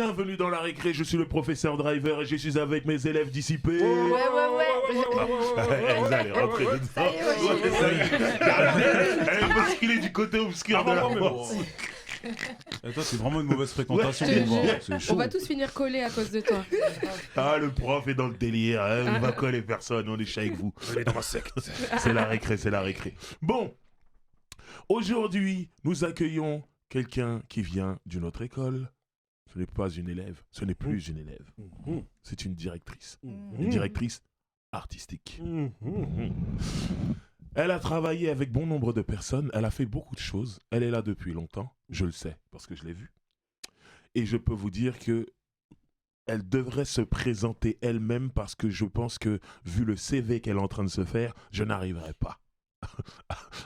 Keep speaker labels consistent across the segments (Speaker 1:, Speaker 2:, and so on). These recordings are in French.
Speaker 1: Bienvenue dans la récré, je suis le professeur Driver et je suis avec mes élèves dissipés.
Speaker 2: Ouais.
Speaker 1: Vous allez rentrer dedans. Elle est basculée du côté obscur de la force.
Speaker 3: Attends, c'est vraiment une mauvaise fréquentation. C'est chaud.
Speaker 2: On va tous finir collés à cause de toi.
Speaker 1: Ah, le prof est dans le délire, hein. Il va coller personne, on est chez avec vous. On est dans ma secte. C'est la récré. Bon, aujourd'hui, nous accueillons quelqu'un qui vient d'une autre école. Ce n'est pas une élève, ce n'est plus une élève. C'est une directrice. Une directrice artistique. Elle a travaillé avec bon nombre de personnes, elle a fait beaucoup de choses. Elle est là depuis longtemps, je le sais, parce que je l'ai vue. Et je peux vous dire que elle devrait se présenter elle-même parce que je pense que, vu le CV qu'elle est en train de se faire, je n'arriverai pas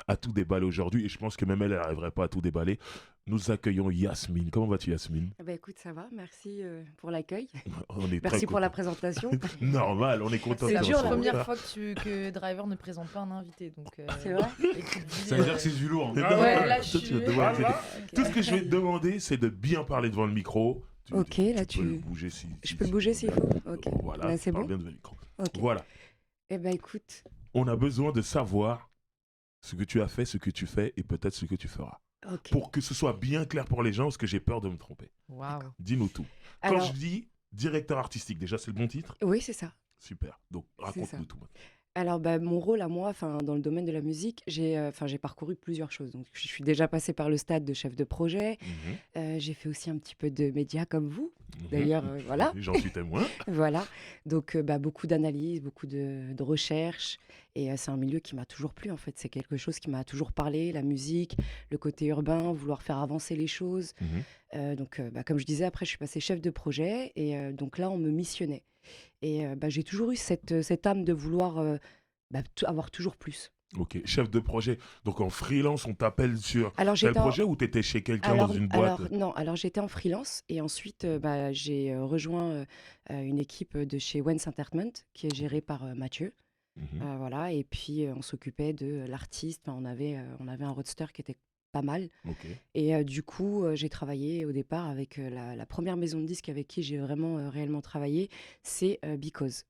Speaker 1: à tout déballer aujourd'hui. Et je pense que même elle n'arriverait pas à tout déballer. Nous accueillons Yasmine. Comment vas-tu, Yasmine?
Speaker 4: Bah écoute, ça va, merci pour l'accueil.
Speaker 1: On est
Speaker 4: Merci
Speaker 1: très
Speaker 4: pour la
Speaker 1: contents.
Speaker 4: présentation.
Speaker 1: Normal, on est content de
Speaker 2: C'est
Speaker 1: te
Speaker 2: dur la
Speaker 1: recevoir.
Speaker 2: première fois que Driver ne présente pas un invité. Donc,
Speaker 4: C'est vrai.
Speaker 3: Ça veut dire que c'est du lourd.
Speaker 1: Ouais,
Speaker 2: là, je
Speaker 1: toi, tu vas
Speaker 2: suis-
Speaker 1: devoir accepter.
Speaker 2: Ok.
Speaker 1: Tout ce que je vais te demander, c'est de bien parler devant le micro.
Speaker 4: Ok, là,
Speaker 1: tu peux le bouger si
Speaker 4: Je peux le bouger s'il faut. Ok.
Speaker 1: Voilà,
Speaker 4: Là, c'est
Speaker 1: parle
Speaker 4: bon.
Speaker 1: bien devant le micro.
Speaker 4: Ok.
Speaker 1: Voilà.
Speaker 4: Eh ben écoute.
Speaker 1: On a besoin de savoir ce que tu as fait, ce que tu fais et peut-être ce que tu feras.
Speaker 4: Ok.
Speaker 1: Pour que ce soit bien clair pour les gens, parce que j'ai peur de me tromper.
Speaker 2: Waouh.
Speaker 1: Dis-nous tout. Quand
Speaker 4: Alors,
Speaker 1: je dis directeur artistique, déjà c'est le bon titre?
Speaker 4: oui, c'est ça.
Speaker 1: Super. Donc raconte-nous
Speaker 4: ça.
Speaker 1: tout.
Speaker 4: Alors, bah, mon rôle à moi, dans le domaine de la musique, j'ai parcouru plusieurs choses. Donc, je suis déjà passée par le stade de chef de projet. J'ai fait aussi un petit peu de médias comme vous. D'ailleurs, voilà.
Speaker 1: J'en suis témoin.
Speaker 4: Voilà. Donc, beaucoup d'analyse, beaucoup de recherche. Et c'est un milieu qui m'a toujours plu, en fait. C'est quelque chose qui m'a toujours parlé, la musique, le côté urbain, vouloir faire avancer les choses. Donc, comme je disais, après, je suis passée chef de projet. Et donc là, on me missionnait. Et j'ai toujours eu cette âme de vouloir avoir toujours plus.
Speaker 1: Ok, chef de projet. Donc en freelance, on t'appelle sur
Speaker 4: Alors,
Speaker 1: tel
Speaker 4: j'étais en-
Speaker 1: projet ou t'étais chez quelqu'un dans une boîte?
Speaker 4: non, alors j'étais en freelance et ensuite j'ai rejoint une équipe de chez Wens Entertainment qui est gérée par Mathieu.
Speaker 1: Mhm.
Speaker 4: Voilà, et puis on s'occupait de l'artiste. Enfin, on avait un roadster qui était pas mal.
Speaker 1: Ok.
Speaker 4: Et du coup, j'ai travaillé au départ avec la première maison de disques avec qui j'ai vraiment réellement travaillé, c'est Because.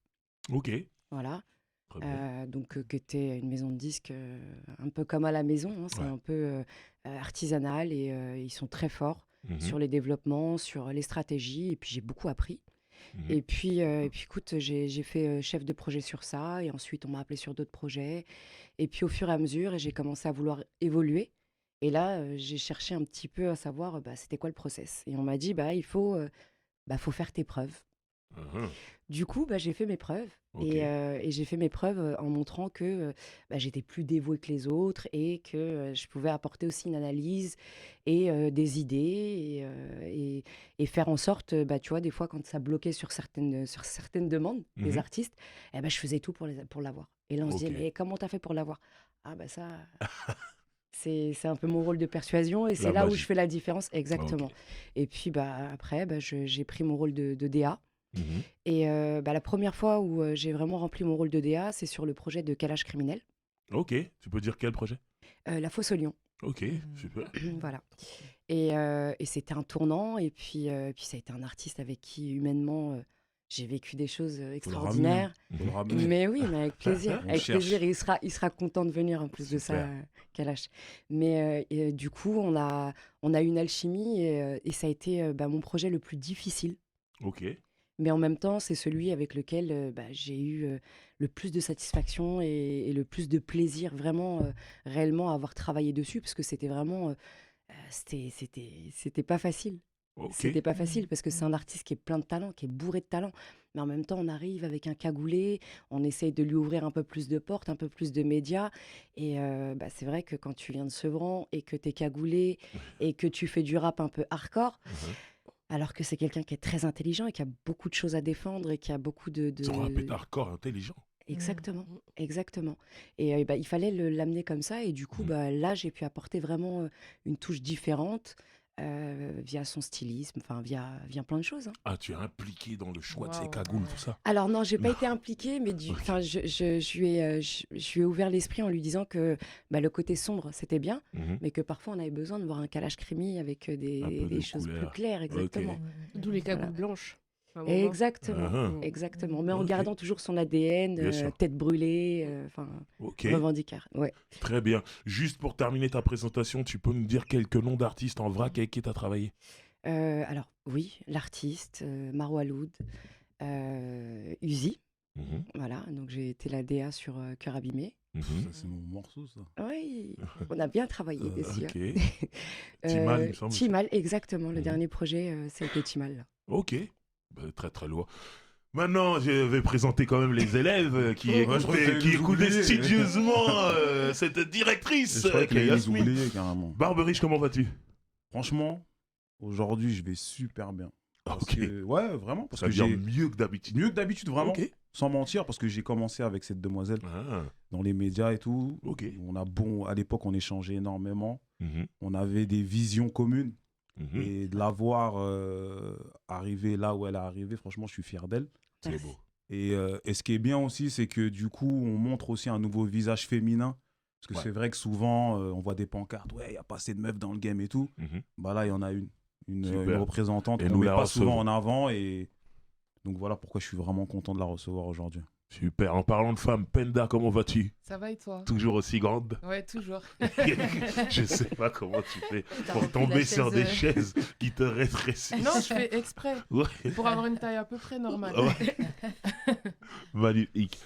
Speaker 1: Ok.
Speaker 4: Voilà.
Speaker 1: Très bien.
Speaker 4: Donc, qui était une maison de disques un peu comme à la maison, hein, c'est
Speaker 1: Ouais.
Speaker 4: un peu artisanal et ils sont très forts
Speaker 1: Mhm.
Speaker 4: sur les développements, sur les stratégies, et puis j'ai beaucoup appris.
Speaker 1: Mhm.
Speaker 4: Et puis écoute, j'ai fait chef de projet sur ça, et ensuite on m'a appelé sur d'autres projets. Et puis au fur et à mesure, j'ai commencé à vouloir évoluer. Et là, j'ai cherché un petit peu à savoir c'était quoi le process. Et on m'a dit, faut faire tes preuves.
Speaker 1: Mhm.
Speaker 4: Du coup, j'ai fait mes preuves.
Speaker 1: Ok.
Speaker 4: Et j'ai fait mes preuves en montrant que j'étais plus dévouée que les autres et que je pouvais apporter aussi une analyse et des idées et faire en sorte, tu vois, des fois, quand ça bloquait sur certaines demandes des
Speaker 1: Mhm.
Speaker 4: artistes, je faisais tout pour l'avoir. Et là, on se disait,
Speaker 1: Ok.
Speaker 4: mais comment t'as fait pour l'avoir? Ah, ça, c'est un peu mon rôle de persuasion et c'est
Speaker 1: La
Speaker 4: là où
Speaker 1: magie.
Speaker 4: je fais la différence, exactement.
Speaker 1: Ok.
Speaker 4: Et puis, après, j'ai pris mon rôle de DA.
Speaker 1: Mhm.
Speaker 4: Et la première fois où j'ai vraiment rempli mon rôle de DA, c'est sur le projet de Calage criminel,
Speaker 1: Ok. Tu peux dire quel projet?
Speaker 4: La Fosse aux Lions.
Speaker 1: Ok. Super.
Speaker 4: Voilà. Et c'était un tournant. Et puis ça a été un artiste avec qui, humainement, j'ai vécu des choses
Speaker 3: Faut le
Speaker 4: extraordinaires.
Speaker 3: ramener. Faut le ramener.
Speaker 4: Mais oui, mais avec plaisir.
Speaker 3: On
Speaker 4: Avec
Speaker 3: cherche.
Speaker 4: plaisir. Et il sera content de venir en plus de ça,
Speaker 1: Super.
Speaker 4: Kalash. Mais et du coup, on a eu une alchimie et ça a été mon projet le plus difficile.
Speaker 1: Ok.
Speaker 4: Mais en même temps, c'est celui avec lequel j'ai eu le plus de satisfaction et le plus de plaisir, vraiment, réellement, à avoir travaillé dessus, parce que c'était vraiment, c'était pas facile.
Speaker 1: Ok.
Speaker 4: C'était pas facile parce que c'est un artiste qui est plein de talent, qui est bourré de talent. Mais en même temps, on arrive avec un cagoulé, on essaye de lui ouvrir un peu plus de portes, un peu plus de médias. Et c'est vrai que quand tu viens de Sevran et que t'es cagoulé et que tu fais du rap un peu hardcore,
Speaker 1: Mhm.
Speaker 4: alors que c'est quelqu'un qui est très intelligent et qui a beaucoup de choses à défendre et qui a beaucoup de...
Speaker 1: Son rap est hardcore, intelligent.
Speaker 4: Exactement, exactement. Et il fallait l'amener comme ça. Et du coup, là, j'ai pu apporter vraiment une touche différente via son stylisme, enfin via plein de choses, hein.
Speaker 1: Ah, tu es impliqué dans le choix de ces
Speaker 2: Waouh.
Speaker 1: cagoules, tout ça.
Speaker 4: Alors non, j'ai pas
Speaker 1: Non.
Speaker 4: été impliquée, mais
Speaker 1: Ok.
Speaker 4: je lui ai ouvert l'esprit en lui disant que le côté sombre, c'était bien,
Speaker 1: Mhm.
Speaker 4: mais que parfois on avait besoin de voir un calage creamy avec
Speaker 1: Un peu de
Speaker 4: des choses plus
Speaker 1: couleur.
Speaker 4: claires, exactement.
Speaker 5: D'où les cagoules
Speaker 4: Voilà.
Speaker 5: blanches. à un moment.
Speaker 4: Exactement,
Speaker 1: Ah,
Speaker 4: exactement. Mais en
Speaker 1: Ok.
Speaker 4: gardant toujours son ADN,
Speaker 1: Bien sûr.
Speaker 4: tête brûlée, enfin,
Speaker 1: Ok,
Speaker 4: revendicaire. Ouais.
Speaker 1: très bien. Juste pour terminer ta présentation, tu peux nous dire quelques noms d'artistes en vrac avec qui tu as travaillé?
Speaker 4: Alors, oui, l'artiste, Marwa Loud, Uzi,
Speaker 1: Mhm.
Speaker 4: voilà. Donc, j'ai été la DA sur Cœur abîmé.
Speaker 1: Mhm.
Speaker 3: Ça, c'est mon morceau, ça.
Speaker 4: Oui, on a bien travaillé dessus.
Speaker 1: Ok.
Speaker 4: hein.
Speaker 1: Timal, il me semble.
Speaker 4: Timal, exactement. Le
Speaker 1: Mhm.
Speaker 4: dernier projet, c'était Timal. Là.
Speaker 1: Ok. Bah, très très lourd. Maintenant, je vais présenter quand même les élèves qui
Speaker 3: Ouais, je crois que
Speaker 1: écoutaient, qui
Speaker 3: vous
Speaker 1: écoutaient
Speaker 3: oubliez.
Speaker 1: studieusement cette directrice,
Speaker 3: Je croyais
Speaker 1: qui est
Speaker 3: qu'il allait les
Speaker 1: Yasmine.
Speaker 3: oublier, carrément.
Speaker 1: Barberiche, comment vas-tu?
Speaker 3: Franchement, aujourd'hui, je vais super bien. Parce
Speaker 1: Ok.
Speaker 3: que- ouais, vraiment. Parce
Speaker 1: Ça
Speaker 3: que
Speaker 1: veut dire
Speaker 3: j'ai
Speaker 1: mieux que d'habitude.
Speaker 3: mieux que d'habitude, vraiment.
Speaker 1: Ok.
Speaker 3: Sans mentir, parce que j'ai commencé avec cette demoiselle
Speaker 1: Ah,
Speaker 3: dans les médias et tout.
Speaker 1: ok.
Speaker 3: À l'époque, on échangeait énormément.
Speaker 1: Mhm.
Speaker 3: On avait des visions communes.
Speaker 1: Mhm.
Speaker 3: Et de la voir arriver là où elle est arrivée, franchement, je suis fier d'elle.
Speaker 1: C'est
Speaker 4: Merci.
Speaker 1: beau.
Speaker 3: Et ce qui est bien aussi, c'est que du coup, on montre aussi un nouveau visage féminin. Parce que
Speaker 1: Ouais.
Speaker 3: c'est vrai que souvent, on voit des pancartes, ouais, il n'y a pas assez de meufs dans le game et tout.
Speaker 1: Mhm.
Speaker 3: Bah là, il y en a une
Speaker 1: Super.
Speaker 3: représentante
Speaker 1: Et
Speaker 3: qu'on
Speaker 1: nous
Speaker 3: ne met
Speaker 1: la
Speaker 3: pas
Speaker 1: recevons.
Speaker 3: souvent en avant. Et donc voilà pourquoi je suis vraiment content de la recevoir aujourd'hui.
Speaker 1: Super. En parlant de femmes, Penda, comment vas-tu?
Speaker 5: Ça va et toi?
Speaker 1: Toujours aussi grande?
Speaker 5: Ouais, toujours.
Speaker 1: Je sais pas comment tu fais
Speaker 2: T'as
Speaker 1: pour
Speaker 2: rempli
Speaker 1: tomber
Speaker 2: la
Speaker 1: sur
Speaker 2: chaise,
Speaker 1: des chaises qui te rétrécissent.
Speaker 5: Non, je fais exprès
Speaker 1: Ouais.
Speaker 5: pour avoir une taille à peu près normale.
Speaker 1: Ouais. Magnifique.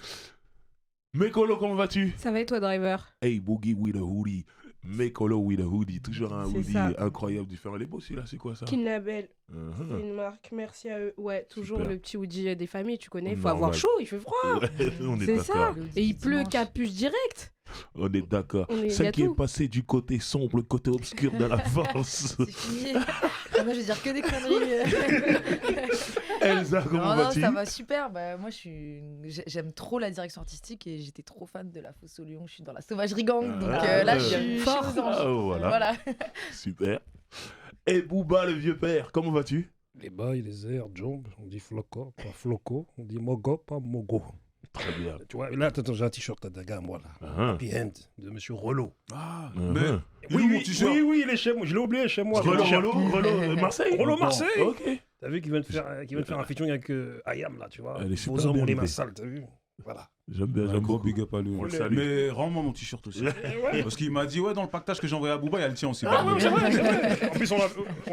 Speaker 1: Mekolo, comment vas-tu?
Speaker 6: Ça va et toi, Driver?
Speaker 1: Hey, Boogie with a hoodie. Mekolo with a hoodie. Toujours un
Speaker 6: C'est
Speaker 1: hoodie
Speaker 6: ça.
Speaker 1: incroyable, différent. Elle est beau celui-là, c'est quoi ça?
Speaker 6: Kinlabel,
Speaker 1: Mhm.
Speaker 6: c'est une marque, merci à eux. Ouais, toujours
Speaker 1: Super.
Speaker 6: le petit hoodie des familles, tu connais. Faut
Speaker 1: Normal.
Speaker 6: avoir chaud, il fait froid.
Speaker 1: Ouais, on est
Speaker 6: C'est ça.
Speaker 1: d'accord.
Speaker 2: Le
Speaker 6: Et il pleut,
Speaker 2: dimanche.
Speaker 6: capuche direct.
Speaker 1: On est d'accord.
Speaker 6: Il y
Speaker 1: Celle
Speaker 6: a
Speaker 1: qui est
Speaker 6: tout.
Speaker 1: passée du côté sombre, le côté obscur de la force.
Speaker 2: C'est fini. Ah, moi, je vais dire que des conneries.
Speaker 1: Elsa, comment
Speaker 2: Non, non,
Speaker 1: vas-tu?
Speaker 2: ça va super. Bah, moi, j'aime trop la direction artistique et j'étais trop fan de la Fosse au Lion. Je suis dans la Sauvagerie Gang. Donc
Speaker 1: Ah,
Speaker 2: là,
Speaker 1: ouais.
Speaker 2: je suis
Speaker 6: Fort.
Speaker 2: chez aux anges.
Speaker 1: Ah, voilà.
Speaker 2: Voilà.
Speaker 1: Super. Et Booba, le vieux père, comment vas-tu?
Speaker 7: Les bails, les airs, jump, on dit floco, pas floco, on dit mogo, pas mogo.
Speaker 1: Très bien.
Speaker 7: Tu vois, là, attends, j'ai un t-shirt à Daga, moi, là.
Speaker 1: Ah.
Speaker 7: Happy End, de Monsieur Rollo.
Speaker 3: Ah,
Speaker 1: Mhm.
Speaker 3: mais il est
Speaker 7: Oui,
Speaker 3: où mon
Speaker 7: oui,
Speaker 3: t-shirt?
Speaker 7: oui, il est chez moi, je l'ai oublié chez moi.
Speaker 1: Rollo,
Speaker 7: le t-shirt.
Speaker 1: Rollo, Marseille?
Speaker 7: Rollo Marseille.
Speaker 1: Ok.
Speaker 7: T'as vu qu'il vient de faire un featuring avec Ayam, là, tu vois.
Speaker 1: Elle est super
Speaker 7: Vos hommes
Speaker 1: bien
Speaker 7: ont les mains
Speaker 1: l'idée.
Speaker 7: sales, t'as vu? Voilà.
Speaker 1: J'aime bien,
Speaker 3: Un
Speaker 1: j'aime
Speaker 3: gros
Speaker 1: beaucoup.
Speaker 3: big up à lui.
Speaker 1: On le
Speaker 3: Ouais.
Speaker 1: salue.
Speaker 3: Mais rends-moi mon t-shirt aussi. Parce qu'il m'a dit, ouais, dans le pactage que j'ai envoyé à Booba, il y a le tien aussi.
Speaker 7: Ah,
Speaker 3: Barbie.
Speaker 7: oui, c'est vrai, c'est vrai. En plus,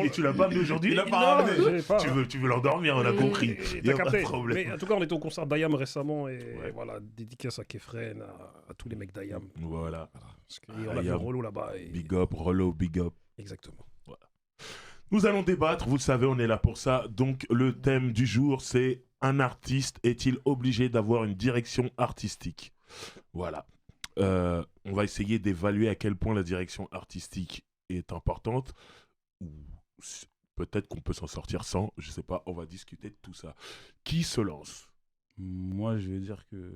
Speaker 1: Et tu l'as pas amené aujourd'hui?
Speaker 3: Il l'a pas
Speaker 7: Non,
Speaker 3: ramené.
Speaker 7: j'ai pas.
Speaker 1: Tu veux l'endormir, on a compris.
Speaker 7: Et
Speaker 1: Il y
Speaker 7: T'as
Speaker 1: a pas
Speaker 7: capté.
Speaker 1: de problème.
Speaker 7: Mais en tout cas, on était au concert d'Ayam récemment et
Speaker 1: Ouais.
Speaker 7: voilà, dédicace à Kefren, à tous les mecs d'Ayam.
Speaker 1: Voilà.
Speaker 7: Parce qu'on a vu
Speaker 1: Ayam.
Speaker 7: Rollo là-bas. Et...
Speaker 1: Big up, Rollo, big up.
Speaker 7: Exactement.
Speaker 1: Nous allons débattre, vous le savez, on est là pour ça. Donc, le thème du jour, c'est un artiste est-il obligé d'avoir une direction artistique? Voilà. On va essayer d'évaluer à quel point la direction artistique est importante. Ou peut-être qu'on peut s'en sortir sans, je sais pas, on va discuter de tout ça. Qui se lance?
Speaker 3: Moi, je vais dire que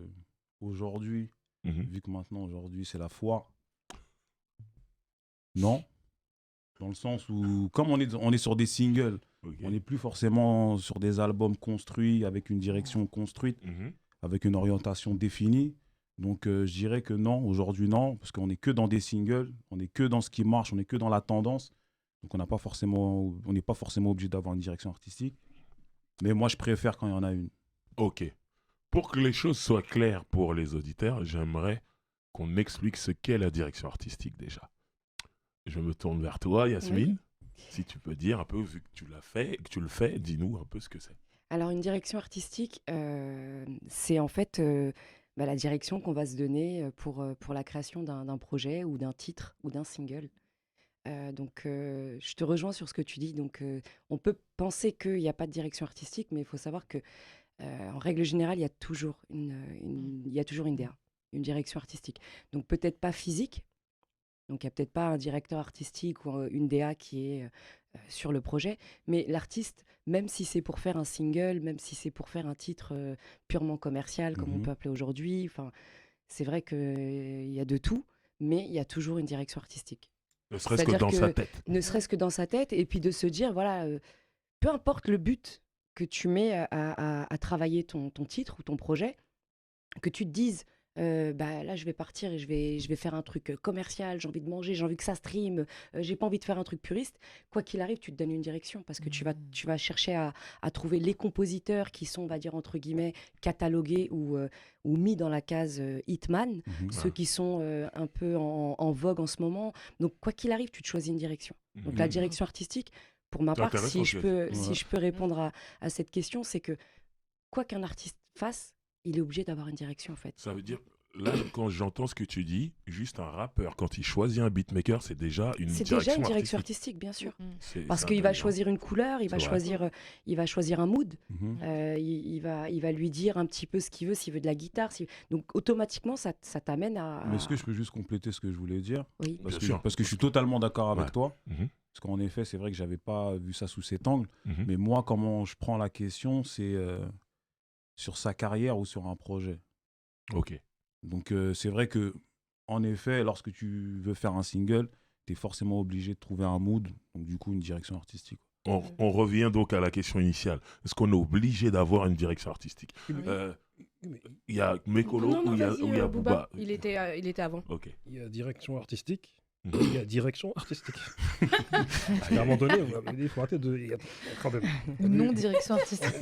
Speaker 3: aujourd'hui, vu que maintenant, aujourd'hui, c'est la foi. Non. Dans le sens où, comme on est sur des singles,
Speaker 1: Ok.
Speaker 3: on n'est plus forcément sur des albums construits, avec une direction construite,
Speaker 1: Mhm.
Speaker 3: avec une orientation définie. Donc, je dirais que non, aujourd'hui, non, parce qu'on n'est que dans des singles, on n'est que dans ce qui marche, on n'est que dans la tendance. Donc, on n'est pas forcément obligé d'avoir une direction artistique. Mais moi, je préfère quand il y en a une.
Speaker 1: Ok. Pour que les choses soient claires pour les auditeurs, j'aimerais qu'on explique ce qu'est la direction artistique déjà. Je me tourne vers toi, Yasmine. Si tu peux dire un peu, vu que tu l'as fait et que tu le fais, dis-nous un peu ce que c'est.
Speaker 4: Alors, une direction artistique, c'est en fait la direction qu'on va se donner pour la création d'un projet ou d'un titre ou d'un single. Donc, je te rejoins sur ce que tu dis. Donc, on peut penser qu'il n'y a pas de direction artistique, mais il faut savoir que, en règle générale, il y a toujours il y a toujours une DA, une direction artistique. Donc, peut-être pas physique. Donc, il n'y a peut-être pas un directeur artistique ou une DA qui est sur le projet, mais l'artiste, même si c'est pour faire un single, même si c'est pour faire un titre purement commercial, comme on
Speaker 3: Mhm.
Speaker 4: peut appeler aujourd'hui, c'est vrai qu'il y a de tout, mais il y a toujours une direction artistique.
Speaker 1: Ne serait-ce que
Speaker 4: C'est-à-dire
Speaker 1: dans sa tête.
Speaker 4: ne serait-ce que dans sa tête, et puis de se dire, voilà, peu importe le but que tu mets à travailler ton titre ou ton projet, que tu te dises, bah, là, je vais partir et je vais faire un truc commercial, j'ai envie de manger, j'ai envie que ça stream, j'ai pas envie de faire un truc puriste. Quoi qu'il arrive, tu te donnes une direction parce que tu vas chercher à trouver les compositeurs qui sont, on va dire, entre guillemets, catalogués ou mis dans la case Hitman, ceux qui sont un peu en vogue en ce moment. Donc, quoi qu'il arrive, tu te choisis une direction. Donc, la direction artistique, pour ma
Speaker 1: C'est
Speaker 4: part,
Speaker 1: intéressant,
Speaker 4: si
Speaker 1: Jess.
Speaker 4: je peux répondre à cette question, c'est que quoi qu'un artiste fasse, il est obligé d'avoir une direction, en fait.
Speaker 1: Ça veut dire, là, quand j'entends ce que tu dis, juste un rappeur, quand il choisit un beatmaker, c'est déjà une
Speaker 4: C'est
Speaker 1: direction
Speaker 4: déjà une direction
Speaker 1: artistique.
Speaker 4: artistique, bien sûr.
Speaker 1: C'est
Speaker 4: Parce qu'il va
Speaker 1: intelligent.
Speaker 4: choisir une couleur, il
Speaker 1: C'est
Speaker 4: va
Speaker 1: vrai.
Speaker 4: choisir un mood,
Speaker 3: Mhm.
Speaker 4: il va lui dire un petit peu ce qu'il veut, s'il veut de la guitare. Donc automatiquement, ça t'amène à...
Speaker 3: Mais est-ce que je peux juste compléter ce que je voulais dire?
Speaker 4: Oui.
Speaker 1: Bien sûr.
Speaker 3: Parce que je suis totalement d'accord avec
Speaker 1: Ouais.
Speaker 3: toi.
Speaker 1: Mhm.
Speaker 3: Parce qu'en effet, c'est vrai que j'avais pas vu ça sous cet angle.
Speaker 1: Mhm.
Speaker 3: Mais moi, comment je prends la question, c'est sur sa carrière ou sur un projet.
Speaker 1: Ok.
Speaker 3: Donc c'est vrai que, en effet, lorsque tu veux faire un single, tu es forcément obligé de trouver un mood, donc du coup une direction artistique.
Speaker 1: On revient donc à la question initiale. Est-ce qu'on est obligé d'avoir une direction artistique? Il y a Mekolo
Speaker 6: Non,
Speaker 1: ou il y a,
Speaker 6: vas-y,
Speaker 1: ou il y a
Speaker 6: Booba.
Speaker 1: Booba?
Speaker 6: Il était avant.
Speaker 1: Ok.
Speaker 7: Il y a direction artistique.
Speaker 1: Mhm.
Speaker 7: Il y a direction artistique. À un moment donné, vous m'avez dit, il faut arrêter de. Il y a quand même.
Speaker 2: Non, direction artistique.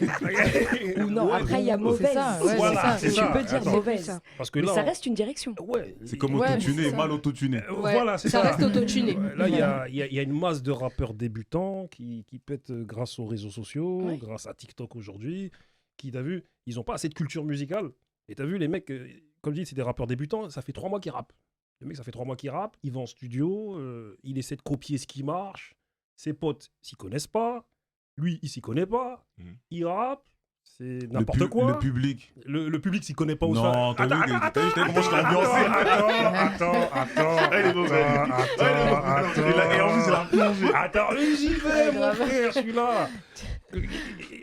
Speaker 4: Ou non,
Speaker 7: Ouais,
Speaker 4: après il y a
Speaker 7: ou-
Speaker 4: mauvaise.
Speaker 2: ça, ouais,
Speaker 7: Voilà, c'est
Speaker 4: Tu
Speaker 7: ça.
Speaker 4: peux dire
Speaker 7: Attends.
Speaker 4: mauvaise.
Speaker 7: Parce que
Speaker 4: Mais
Speaker 7: là,
Speaker 4: ça reste une direction.
Speaker 7: ouais,
Speaker 3: C'est comme
Speaker 2: Ouais,
Speaker 3: autotuné,
Speaker 2: c'est ça.
Speaker 3: mal autotuné.
Speaker 6: Ouais,
Speaker 7: voilà, c'est
Speaker 6: ça
Speaker 7: ça.
Speaker 6: reste autotuné.
Speaker 7: Là, il y a une masse de rappeurs débutants qui pètent grâce aux réseaux sociaux,
Speaker 4: Ouais.
Speaker 7: grâce à TikTok aujourd'hui, qui, t'as vu, ils n'ont pas assez de culture musicale. Et t'as vu, les mecs, comme je dis, c'est des rappeurs débutants, ça fait 3 mois qu'ils rappent. Le mec, ça fait 3 mois qu'il rappe, il va en studio, il essaie de copier ce qui marche. Ses potes s'y connaissent pas. Lui, il s'y connaît pas.
Speaker 1: Mhm.
Speaker 7: Il rappe. C'est n'importe quoi.
Speaker 3: Le public.
Speaker 7: Le public s'y connaît pas.
Speaker 3: Non, t'as vu comment je l'ai ambiancé.
Speaker 1: Elle est mauvaise. Et en plus, il a plongé.
Speaker 7: Attends, mais j'y vais,
Speaker 2: Ouais,
Speaker 7: mon
Speaker 2: grave.
Speaker 7: frère, je suis là.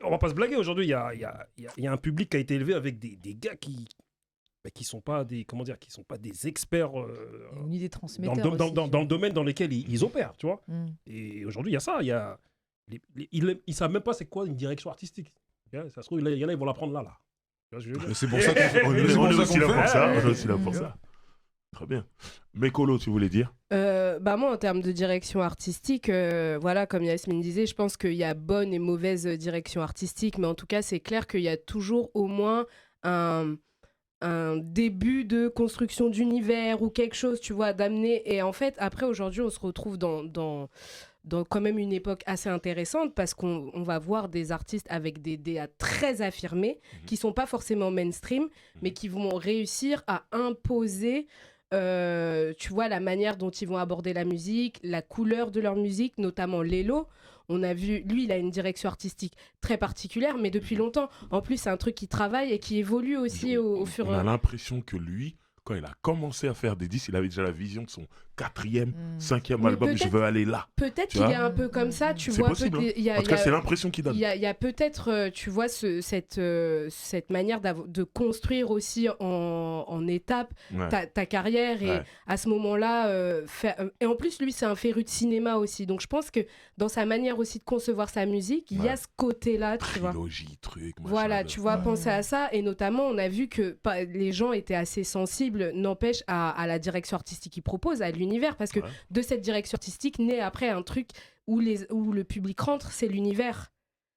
Speaker 7: On va pas se blaguer. Aujourd'hui, il y a un public qui a été élevé avec des gars qui sont pas des, comment dire, qui sont pas des experts
Speaker 2: Une idée
Speaker 7: dans,
Speaker 2: transmetteur
Speaker 7: le,
Speaker 2: aussi,
Speaker 7: dans le domaine dans lequel ils opèrent, tu vois.
Speaker 2: Mm.
Speaker 7: Et aujourd'hui, il y a ça. Il y a ils savent même pas c'est quoi une direction artistique. Ça se trouve, il y en a, ils vont la prendre là. Tu vois ce que je veux dire.
Speaker 3: Mais c'est pour ça qu'on
Speaker 1: On
Speaker 3: c'est
Speaker 1: est
Speaker 3: pour ça
Speaker 1: aussi
Speaker 3: qu'on
Speaker 1: là
Speaker 3: fait.
Speaker 1: pour ça.
Speaker 7: Ouais,
Speaker 1: On est aussi là pour
Speaker 2: ouais.
Speaker 1: ça. Très bien. Mekolo, tu voulais dire?
Speaker 6: Bah moi, en termes de direction artistique, voilà, comme Yasmine disait, je pense qu'il y a bonne et mauvaise direction artistique, mais en tout cas, c'est clair qu'il y a toujours au moins un début de construction d'univers ou quelque chose, tu vois, d'amener. Et en fait, après, aujourd'hui, on se retrouve dans quand même une époque assez intéressante parce qu'on va voir des artistes avec des DA très affirmés qui sont pas forcément mainstream, mais qui vont réussir à imposer tu vois, la manière dont ils vont aborder la musique, la couleur de leur musique, notamment Lelo. On a vu, lui, il a une direction artistique très particulière, mais depuis longtemps. En plus, c'est un truc qui travaille et qui évolue aussi au fur et
Speaker 1: On
Speaker 6: à
Speaker 1: a
Speaker 6: mesure.
Speaker 1: l'impression que lui, quand il a commencé à faire des disques, il avait déjà la vision de son 4e,
Speaker 2: Mm.
Speaker 1: 5e
Speaker 6: Mais
Speaker 1: album. Je
Speaker 6: peut-être-
Speaker 1: veux aller là.
Speaker 6: Peut-être
Speaker 1: Tu
Speaker 6: qu'il
Speaker 1: vois
Speaker 6: est un peu comme ça, tu
Speaker 1: C'est
Speaker 6: vois.
Speaker 1: possible.
Speaker 6: peut-être- il y a-
Speaker 1: En tout
Speaker 6: il y
Speaker 1: cas,
Speaker 6: a-
Speaker 1: c'est l'impression qu'il donne.
Speaker 6: Il y a peut-être, tu vois, cette manière de construire aussi en étapes
Speaker 1: Ouais.
Speaker 6: ta carrière. Et
Speaker 1: Ouais.
Speaker 6: à ce moment-là, et en plus, lui, c'est un féru de cinéma aussi. Donc, je pense que dans sa manière aussi de concevoir sa musique, il y a
Speaker 1: Ouais.
Speaker 6: ce côté-là, tu vois.
Speaker 1: Trilogie, truc, machin.
Speaker 6: Voilà, tu vois,
Speaker 2: Ouais.
Speaker 6: penser à ça. Et notamment, on a vu que les gens étaient assez sensibles, n'empêche, à la direction artistique qu'ils proposent, à l'univers. Parce que
Speaker 1: Ouais.
Speaker 6: de cette direction artistique naît après un truc où le public rentre, c'est l'univers.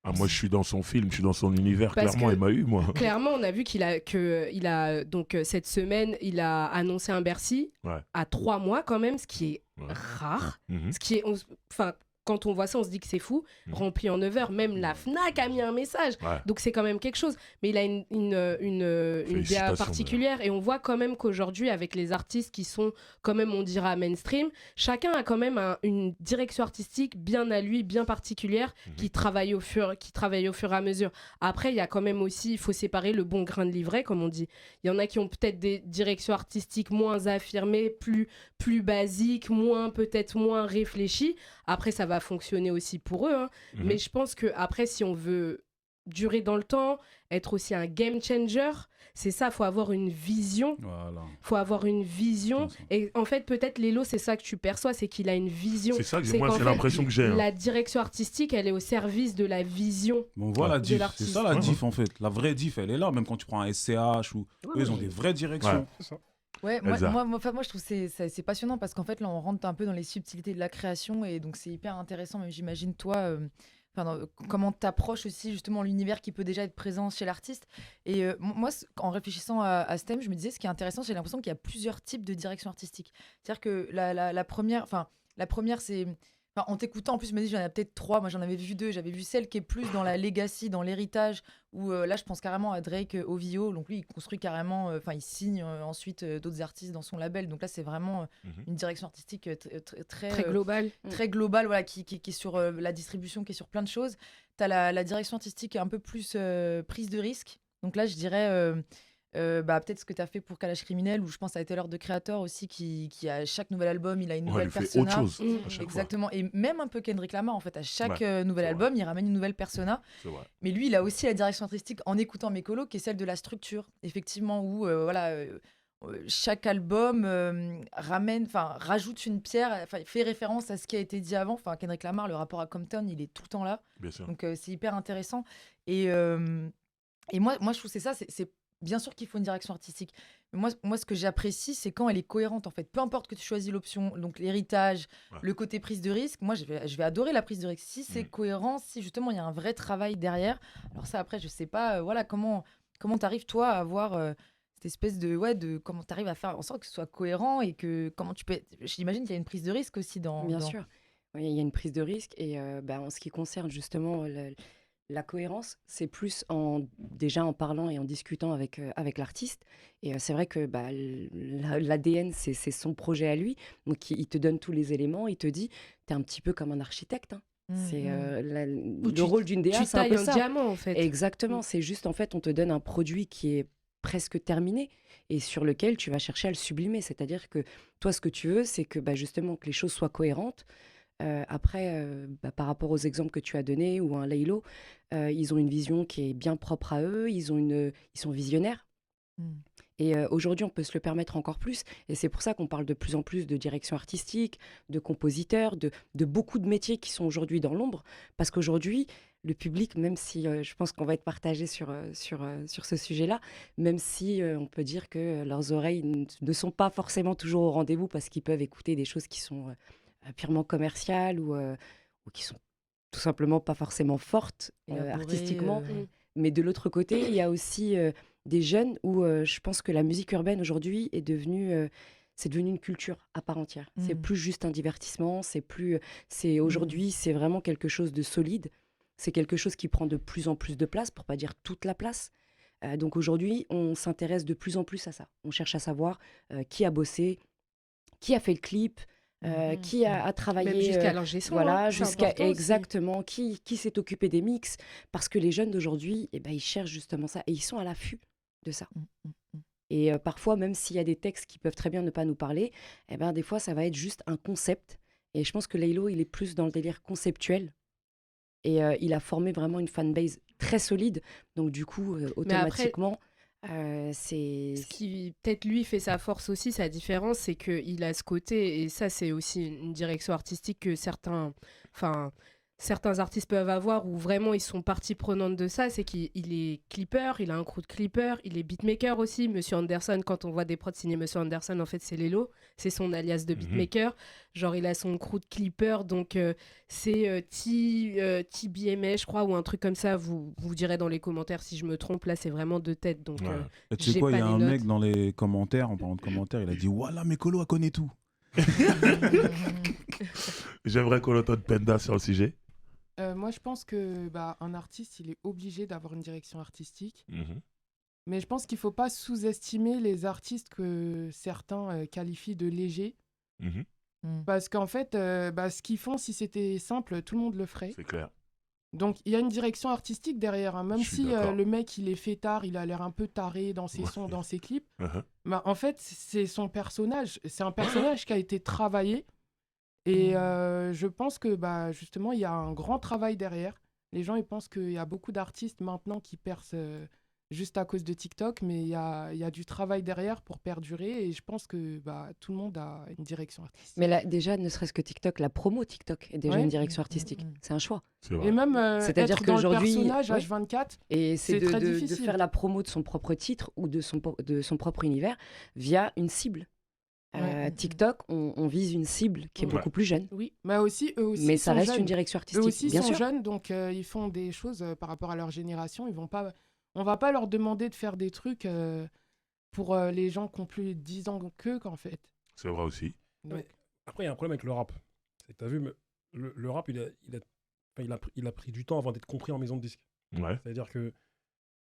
Speaker 1: Ah, moi, je suis dans son film, je suis dans son univers,
Speaker 6: Parce
Speaker 1: clairement,
Speaker 6: que-
Speaker 1: il m'a eu, moi.
Speaker 6: Clairement, on a vu qu'il a donc cette semaine, il a annoncé un Bercy
Speaker 1: Ouais.
Speaker 6: à 3 mois quand même, ce qui est
Speaker 1: Ouais.
Speaker 6: rare.
Speaker 1: Mhm.
Speaker 6: Ce qui est, enfin, quand on voit ça, on se dit que c'est fou.
Speaker 1: Mhm.
Speaker 6: Rempli en 9 heures, même la Fnac a mis un message.
Speaker 1: Ouais.
Speaker 6: Donc c'est quand même quelque chose. Mais il a une DA
Speaker 1: Félicitations,
Speaker 6: particulière et on voit quand même qu'aujourd'hui, avec les artistes qui sont quand même, on dira, mainstream, chacun a quand même une direction artistique bien à lui, bien particulière,
Speaker 1: Mhm.
Speaker 6: qui travaille au fur et à mesure. Après, il y a quand même aussi, il faut séparer le bon grain de livret, comme on dit. Il y en a qui ont peut-être des directions artistiques moins affirmées, plus basiques, peut-être moins réfléchies. Après, ça va fonctionner aussi pour eux, hein.
Speaker 1: Mhm.
Speaker 6: Mais je pense que après, si on veut durer dans le temps, être aussi un game changer. C'est ça, faut avoir une vision.
Speaker 3: Voilà.
Speaker 6: Faut avoir une vision.
Speaker 3: C'est ça.
Speaker 6: Et en fait, peut-être Lelo, c'est ça que tu perçois, c'est qu'il a une vision.
Speaker 1: C'est ça que
Speaker 6: C'est
Speaker 1: moi,
Speaker 6: qu'en
Speaker 1: c'est
Speaker 6: fait,
Speaker 1: l'impression que j'ai. Hein.
Speaker 6: La direction artistique, elle est au service de la vision.
Speaker 3: Bon, voilà,
Speaker 6: de
Speaker 3: diff. C'est
Speaker 6: l'artiste.
Speaker 3: ça la
Speaker 1: Ouais.
Speaker 3: diff en fait. La vraie diff, elle est là. Même quand tu prends un SCH ou eux, ils ont des vraies directions.
Speaker 1: Ouais.
Speaker 7: C'est ça.
Speaker 2: Ouais,
Speaker 1: Elsa.
Speaker 2: moi, je trouve que c'est passionnant parce qu'en fait, là, on rentre un peu dans les subtilités de la création et donc c'est hyper intéressant. Même j'imagine, toi, comment tu approches aussi justement l'univers qui peut déjà être présent chez l'artiste. Et moi, en réfléchissant à ce thème, je me disais, ce qui est intéressant, j'ai l'impression qu'il y a plusieurs types de direction artistique. C'est-à-dire que la première, c'est. En t'écoutant, en plus, je me dis, j'en ai peut-être 3. Moi, j'en avais vu 2. J'avais vu celle qui est plus dans la legacy, dans l'héritage, où là, je pense carrément à Drake OVO. Donc, lui, il construit carrément, il signe ensuite d'autres artistes dans son label. Donc, là, c'est vraiment une direction artistique
Speaker 6: Très global.
Speaker 2: très globale, voilà, qui est sur la distribution, qui est sur plein de choses. Tu as la direction artistique un peu plus prise de risque. Donc, là, je dirais. Peut-être ce que tu as fait pour Kalash Criminel, ou je pense à Taylor de Creator aussi, qui à chaque nouvel album, il a une
Speaker 1: Ouais,
Speaker 2: nouvelle
Speaker 1: il fait
Speaker 2: persona.
Speaker 1: autre chose
Speaker 6: Mm.
Speaker 1: à chaque fois.
Speaker 2: Exactement, et même un peu Kendrick Lamar en fait, à chaque nouvel
Speaker 1: c'est
Speaker 2: album, il ramène une nouvelle persona.
Speaker 1: C'est vrai.
Speaker 2: Mais lui, il a aussi la direction artistique en écoutant Mekolo, qui est celle de la structure, effectivement, où chaque album rajoute une pierre, fait référence à ce qui a été dit avant. Enfin, Kendrick Lamar, le rapport à Compton, il est tout le temps là,
Speaker 1: Bien sûr.
Speaker 2: donc c'est hyper intéressant. Et moi, je trouve que c'est ça, c'est bien sûr qu'il faut une direction artistique. Mais moi, ce que j'apprécie, c'est quand elle est cohérente, en fait. Peu importe que tu choisis l'option, donc l'héritage,
Speaker 1: Ouais.
Speaker 2: le côté prise de risque. Moi, je vais adorer la prise de risque. Si c'est cohérent, si justement il y a un vrai travail derrière. Alors ça, après, je sais pas, comment t'arrives, toi, à avoir cette espèce de comment t'arrives à faire en sorte que ce soit cohérent et que comment tu peux... J'imagine qu'il y a une prise de risque aussi dans...
Speaker 4: Bien sûr. Oui, il y a une prise de risque. Et en ce qui concerne justement la cohérence, c'est plus déjà en parlant et en discutant avec l'artiste. Et c'est vrai que l'ADN, c'est son projet à lui. Donc, il te donne tous les éléments. Il te dit, tu es un petit peu comme un architecte. Hein. C'est le rôle d'une DA,
Speaker 6: Tu
Speaker 4: c'est un
Speaker 6: tailles
Speaker 4: peu
Speaker 6: un
Speaker 4: ça.
Speaker 6: diamant, en fait.
Speaker 4: Exactement. C'est juste, en fait, on te donne un produit qui est presque terminé et sur lequel tu vas chercher à le sublimer. C'est-à-dire que toi, ce que tu veux, c'est que justement que les choses soient cohérentes. Après, par rapport aux exemples que tu as donnés ou un Laylo, ils ont une vision qui est bien propre à eux, ils sont visionnaires. Et aujourd'hui, on peut se le permettre encore plus. Et c'est pour ça qu'on parle de plus en plus de direction artistique, de compositeurs, de beaucoup de métiers qui sont aujourd'hui dans l'ombre. Parce qu'aujourd'hui, le public, même si je pense qu'on va être partagé sur ce sujet-là, même si on peut dire que leurs oreilles ne sont pas forcément toujours au rendez-vous parce qu'ils peuvent écouter des choses qui sont purement commerciales ou qui sont tout simplement pas forcément fortes artistiquement. Mais de l'autre côté, il y a aussi des jeunes où je pense que la musique urbaine aujourd'hui est devenue c'est devenu une culture à part entière. C'est plus juste un divertissement, aujourd'hui c'est vraiment quelque chose de solide. C'est quelque chose qui prend de plus en plus de place, pour pas dire toute la place. Donc aujourd'hui, on s'intéresse de plus en plus à ça. On cherche à savoir qui a bossé, qui a fait le clip, qui a travaillé
Speaker 6: Même jusqu'à l'ingé son,
Speaker 4: voilà,
Speaker 6: c'est
Speaker 4: jusqu'à
Speaker 6: important aussi.
Speaker 4: exactement qui s'est occupé des mix, parce que les jeunes d'aujourd'hui ils cherchent justement ça et ils sont à l'affût de ça. Et parfois, même s'il y a des textes qui peuvent très bien ne pas nous parler, des fois ça va être juste un concept. Et je pense que Laylo, il est plus dans le délire conceptuel et il a formé vraiment une fanbase très solide, donc du coup automatiquement c'est
Speaker 6: ce qui peut-être lui fait sa force aussi, sa différence, c'est qu'il a ce côté, et ça c'est aussi une direction artistique que certains artistes peuvent avoir, où vraiment ils sont partie prenante de ça, c'est qu'il est clipper, il a un crew de clipper, il est beatmaker aussi. Monsieur Anderson, quand on voit des prods signés Monsieur Anderson, en fait c'est Lelo, c'est son alias de beatmaker. Genre il a son crew de clipper, donc c'est TBMA je crois, ou un truc comme ça, vous direz dans les commentaires si je me trompe, là c'est vraiment de tête, donc
Speaker 3: Et tu sais quoi, il y a un mec dans les commentaires, en parlant de commentaires, il a dit « Voilà, Mekolo a connaît tout !»
Speaker 1: J'aimerais qu'on entende Penda sur le sujet.
Speaker 5: Moi, je pense que un artiste, il est obligé d'avoir une direction artistique. Mais je pense qu'il ne faut pas sous-estimer les artistes que certains qualifient de légers. Parce qu'en fait, ce qu'ils font, si c'était simple, tout le monde le ferait.
Speaker 1: C'est clair.
Speaker 5: Donc, il y a une direction artistique derrière. Hein. Même
Speaker 1: Je suis
Speaker 5: si
Speaker 1: d'accord.
Speaker 5: le mec, il est fêtard, il a l'air un peu taré dans ses sons, dans ses clips. En fait, c'est son personnage. C'est un personnage qui a été travaillé. Et je pense que justement, il y a un grand travail derrière. Les gens, ils pensent qu'il y a beaucoup d'artistes maintenant qui percent juste à cause de TikTok, mais il y a du travail derrière pour perdurer. Et je pense que tout le monde a une direction artistique.
Speaker 4: Mais là, déjà, ne serait-ce que TikTok, la promo TikTok est déjà
Speaker 5: Ouais.
Speaker 4: une direction artistique. C'est un choix.
Speaker 1: C'est vrai.
Speaker 5: Et même
Speaker 4: C'est-à-dire
Speaker 5: être dans le
Speaker 4: qu'aujourd'hui,
Speaker 5: personnage
Speaker 4: ouais.
Speaker 5: H24,
Speaker 4: Et c'est
Speaker 5: C'est très
Speaker 4: de
Speaker 5: difficile.
Speaker 4: faire la promo de son propre titre ou de son propre univers via une cible.
Speaker 5: Ouais.
Speaker 4: TikTok, on vise une cible qui est
Speaker 1: Ouais.
Speaker 4: beaucoup plus jeune.
Speaker 6: Oui.
Speaker 5: mais aussi, eux aussi
Speaker 4: Mais ça
Speaker 5: sont
Speaker 4: reste
Speaker 5: jeunes.
Speaker 4: une direction
Speaker 5: Eux
Speaker 4: artistique,
Speaker 5: aussi
Speaker 4: bien
Speaker 5: sont
Speaker 4: sûr.
Speaker 5: jeunes, donc ils font des choses par rapport à leur génération. On va pas leur demander de faire des trucs pour les gens qui ont plus de 10 ans qu'eux, qu'en fait.
Speaker 1: C'est vrai aussi.
Speaker 5: Donc,
Speaker 7: Après, il y a un problème avec le rap. C'est que t'as vu, le rap, il a pris du temps avant d'être compris en maison de disques.
Speaker 1: Ouais.
Speaker 7: C'est-à-dire que.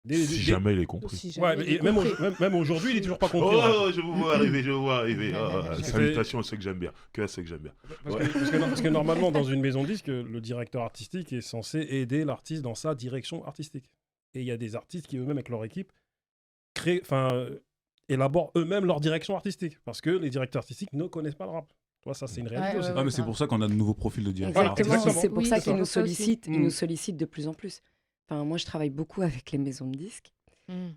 Speaker 1: Si jamais il est compris.
Speaker 6: Si
Speaker 7: Ouais,
Speaker 6: jamais
Speaker 7: mais
Speaker 6: il est
Speaker 7: même,
Speaker 6: compris.
Speaker 7: même aujourd'hui, il est toujours pas compris. le rap.
Speaker 1: Oh, je vous vois arriver, je vous vois arriver.
Speaker 6: C'est-
Speaker 1: Salutations à ceux que j'aime bien. Que à ceux que j'aime bien.
Speaker 7: Parce que normalement, dans une maison de disque, le directeur artistique est censé aider l'artiste dans sa direction artistique. Et il y a des artistes qui, eux-mêmes, avec leur équipe, élaborent eux-mêmes leur direction artistique. Parce que les directeurs artistiques ne connaissent pas le rap. Tu vois, ça, c'est une réalité
Speaker 2: Ouais,
Speaker 7: aussi.
Speaker 2: ouais,
Speaker 3: Ah, mais c'est
Speaker 2: grave.
Speaker 3: pour ça qu'on a de nouveaux profils de directeurs
Speaker 4: Exactement,
Speaker 3: artistiques.
Speaker 4: c'est pour
Speaker 6: Oui,
Speaker 4: ça
Speaker 6: c'est
Speaker 4: qu'ils nous
Speaker 6: pour ça aussi.
Speaker 4: sollicitent, ils
Speaker 7: Mm.
Speaker 4: nous sollicitent de plus en plus. Enfin, moi, je travaille beaucoup avec les maisons de disques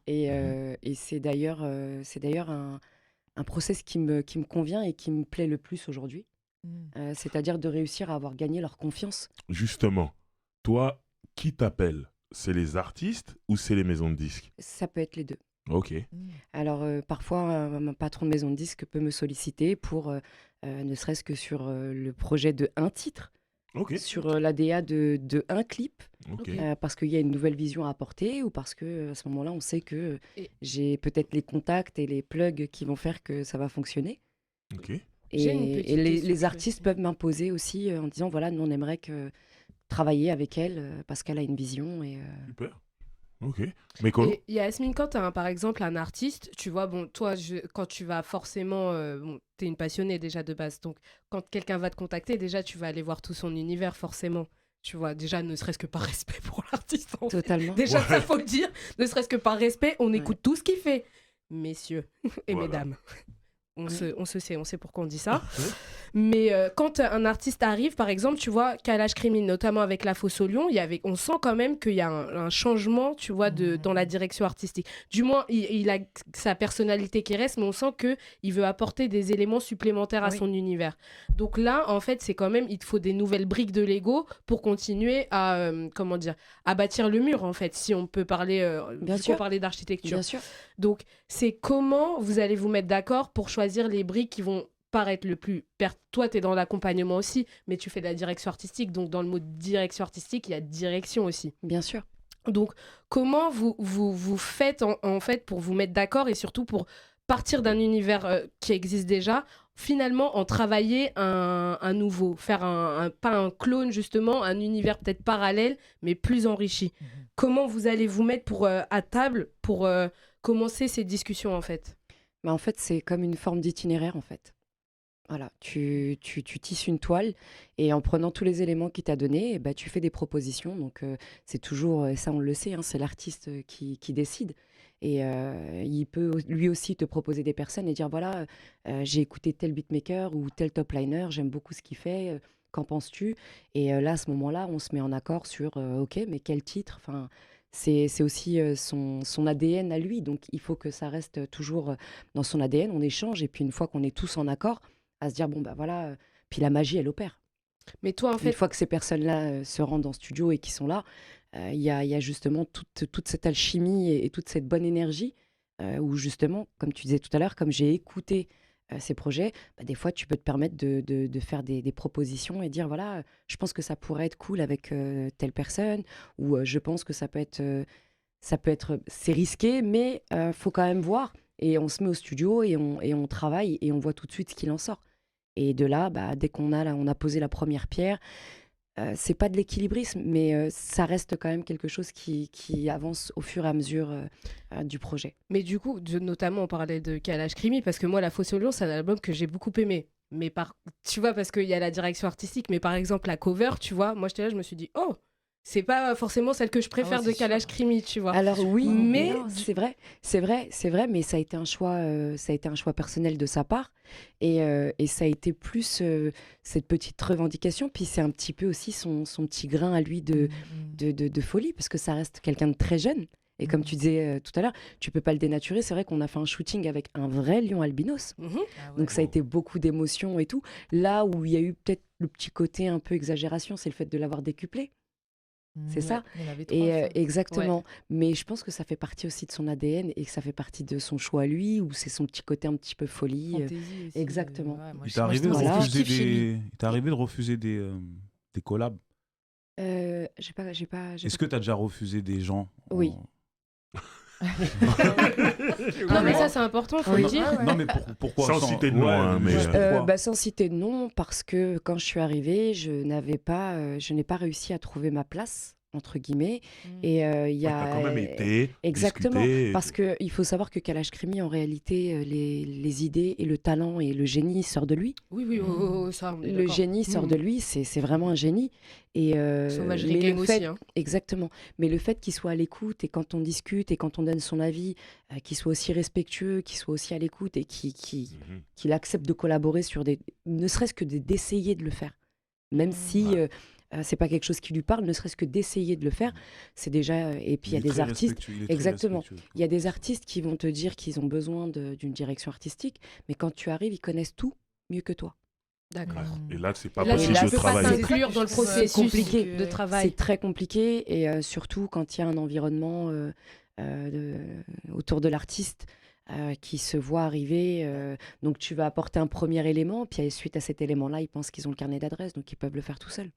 Speaker 4: et c'est d'ailleurs un process qui me convient et qui me plaît le plus aujourd'hui. C'est-à-dire de réussir à avoir gagné leur confiance.
Speaker 1: Justement, toi, qui t'appelle? C'est les artistes ou c'est les maisons de disques?
Speaker 4: Ça peut être les deux.
Speaker 1: Ok.
Speaker 4: Alors, parfois, un patron de maison de disques peut me solliciter pour, ne serait-ce que sur le projet de un titre,
Speaker 1: Ok.
Speaker 4: sur l'ADA de un clip,
Speaker 1: Ok.
Speaker 4: parce qu'il y a une nouvelle vision à apporter ou parce que à ce moment-là, on sait que
Speaker 6: Et-
Speaker 4: j'ai peut-être les contacts et les plugs qui vont faire que ça va fonctionner.
Speaker 1: Ok.
Speaker 6: J'ai une petite
Speaker 4: Et
Speaker 6: question
Speaker 4: les
Speaker 6: aussi.
Speaker 4: artistes peuvent m'imposer aussi en disant voilà, nous on aimerait travailler avec elle parce qu'elle a une vision.
Speaker 1: Super. Ok. Mais quoi?
Speaker 6: Et Yasmine, quand tu as par exemple un artiste, tu vois, bon, toi, quand tu vas forcément. Tu es une passionnée déjà de base. Donc, quand quelqu'un va te contacter, déjà, tu vas aller voir tout son univers, forcément. Tu vois, déjà, ne serait-ce que par respect pour l'artiste. en fait.
Speaker 4: Totalement.
Speaker 6: Déjà,
Speaker 1: Ouais.
Speaker 6: ça, faut le dire. Ne serait-ce que par respect, on écoute tout ce qu'il fait. Messieurs et
Speaker 1: Voilà.
Speaker 6: mesdames. On se sait, on sait pourquoi on dit ça. Mais quand un artiste arrive, par exemple, tu vois, Kalash Krimi, notamment avec La Fosse au Lion, on sent quand même qu'il y a un changement, tu vois, dans la direction artistique. Du moins, il a sa personnalité qui reste, mais on sent qu'il veut apporter des éléments supplémentaires à
Speaker 2: Oui.
Speaker 6: son univers. Donc là, en fait, c'est quand même, il te faut des nouvelles briques de Lego pour continuer à, comment dire, à bâtir le mur, en fait, si on peut parler,
Speaker 4: Bien
Speaker 6: vu
Speaker 4: sûr.
Speaker 6: qu'on parlait d'architecture.
Speaker 4: Bien sûr.
Speaker 6: Donc, c'est comment vous allez vous mettre d'accord pour choisir les briques qui vont paraître le plus... Toi, tu es dans l'accompagnement aussi, mais tu fais de la direction artistique. Donc, dans le mot direction artistique, il y a direction aussi.
Speaker 4: Bien sûr.
Speaker 6: Donc, comment vous faites, en fait, pour vous mettre d'accord et surtout pour partir d'un univers qui existe déjà, finalement, en travailler un nouveau, faire pas un clone, justement, un univers peut-être parallèle, mais plus enrichi. Comment vous allez vous mettre à table pour commencer ces discussions, en fait?
Speaker 4: Mais en fait, c'est comme une forme d'itinéraire, en fait. Voilà, tu tisses une toile et en prenant tous les éléments qu'il t'a donnés, tu fais des propositions. Donc, c'est toujours, et ça on le sait, hein, c'est l'artiste qui décide. Et il peut lui aussi te proposer des personnes et dire voilà, j'ai écouté tel beatmaker ou tel top liner, j'aime beaucoup ce qu'il fait, qu'en penses-tu? Et là, à ce moment-là, on se met en accord sur ok, mais quel titre? Enfin, c'est aussi son ADN à lui. Donc, il faut que ça reste toujours dans son ADN. On échange et puis une fois qu'on est tous en accord, à se dire bon, bah voilà, puis la magie, elle opère.
Speaker 6: Mais toi, en
Speaker 4: Une
Speaker 6: fait,
Speaker 4: fois que ces personnes-là se rendent en studio et qui sont là, il y a justement toute cette alchimie et toute cette bonne énergie où justement, comme tu disais tout à l'heure, comme j'ai écouté ces projets, des fois tu peux te permettre de faire des propositions et dire voilà, je pense que ça pourrait être cool avec telle personne ou je pense que ça peut être, c'est risqué, mais faut quand même voir. Et on se met au studio et on travaille et on voit tout de suite ce qu'il en sort. Et de là, dès qu'on a posé la première pierre, c'est pas de l'équilibrisme, mais ça reste quand même quelque chose qui avance au fur et à mesure du projet.
Speaker 6: mais du coup, notamment, on parlait de Kalash Krimi, parce que moi, La Fosse au Lion, c'est un album que j'ai beaucoup aimé. Mais tu vois, parce qu'il y a la direction artistique, mais par exemple, la cover, tu vois, moi, j'étais là, je me suis dit, oh, c'est pas forcément celle que je préfère
Speaker 2: ouais,
Speaker 6: de
Speaker 2: c'est
Speaker 6: Kalash
Speaker 2: sûr.
Speaker 6: Krimi, tu vois.
Speaker 4: Alors oui,
Speaker 6: Mais
Speaker 4: non, c'est vrai, mais ça a été un choix personnel de sa part, et ça a été plus cette petite revendication, puis c'est un petit peu aussi son petit grain à lui de folie, parce que ça reste quelqu'un de très jeune. Et comme tu disais tout à l'heure, tu peux pas le dénaturer. C'est vrai qu'on a fait un shooting avec un vrai lion albinos.
Speaker 6: Mhm.
Speaker 2: Ah ouais.
Speaker 4: Donc ça a été beaucoup d'émotions et tout. Là où il y a eu peut-être le petit côté un peu exagération, c'est le fait de l'avoir décuplé. c'est ça.
Speaker 2: Il y en avait 3
Speaker 4: Et
Speaker 2: fois.
Speaker 4: exactement. Mais je pense que ça fait partie aussi de son ADN et que ça fait partie de son choix à lui, ou c'est son petit côté un petit peu folie.
Speaker 2: Fantaisie aussi,
Speaker 4: exactement.
Speaker 2: ouais, moi,
Speaker 3: Il
Speaker 2: je-
Speaker 3: t'est
Speaker 2: moi, je
Speaker 3: arrivé de
Speaker 2: trouve que c'est ce que je
Speaker 3: refuser
Speaker 2: kiffe chez lui.
Speaker 3: il t'est arrivé de refuser des collabs.
Speaker 4: J'ai pas.
Speaker 3: Est-ce que tu as déjà refusé des gens
Speaker 4: Oui.
Speaker 6: Non, mais ça, c'est important, faut
Speaker 4: Oui.
Speaker 6: le dire.
Speaker 3: Non, mais pourquoi
Speaker 1: Sans citer de nom, hein, mais,
Speaker 3: juste pourquoi
Speaker 4: Sans citer de nom, parce que quand je suis arrivée, je n'ai pas réussi à trouver ma place, entre guillemets. Et il y a
Speaker 1: T'as quand même été,
Speaker 4: exactement,
Speaker 1: discuté.
Speaker 4: parce que il faut savoir que Kalash Krimi, en réalité, les idées et le talent et le génie sortent de lui.
Speaker 6: Oui, oui, ça, on est
Speaker 4: Le
Speaker 6: d'accord.
Speaker 4: génie sort de lui, c'est vraiment un génie. Et
Speaker 6: Sauvage
Speaker 4: mais
Speaker 6: Gang
Speaker 4: le fait,
Speaker 6: aussi. Hein.
Speaker 4: exactement. Mais le fait qu'il soit à l'écoute et quand on discute et quand on donne son avis, qu'il soit aussi respectueux, qu'il soit aussi à l'écoute et
Speaker 1: Mhm.
Speaker 4: qu'il accepte de collaborer sur ne serait-ce que d'essayer de le faire, même si
Speaker 1: Ouais.
Speaker 4: c'est pas quelque chose qui lui parle, ne serait-ce que d'essayer de le faire, c'est déjà. Et puis il y a des artistes. Exactement. Il y a des artistes qui vont te dire qu'ils ont besoin d'une direction artistique, mais quand tu arrives, ils connaissent tout mieux que toi.
Speaker 6: D'accord.
Speaker 1: Et là, c'est pas
Speaker 6: Là,
Speaker 1: possible
Speaker 6: tu
Speaker 1: de
Speaker 6: peux pas
Speaker 1: travailler.
Speaker 6: t'inclure dans le
Speaker 2: C'est
Speaker 6: processus
Speaker 4: compliqué.
Speaker 6: de travail.
Speaker 4: C'est très compliqué, et surtout quand il y a un environnement autour de l'artiste qui se voit arriver. Donc tu vas apporter un premier élément, puis suite à cet élément-là, ils pensent qu'ils ont le carnet d'adresses, donc ils peuvent le faire tout seuls.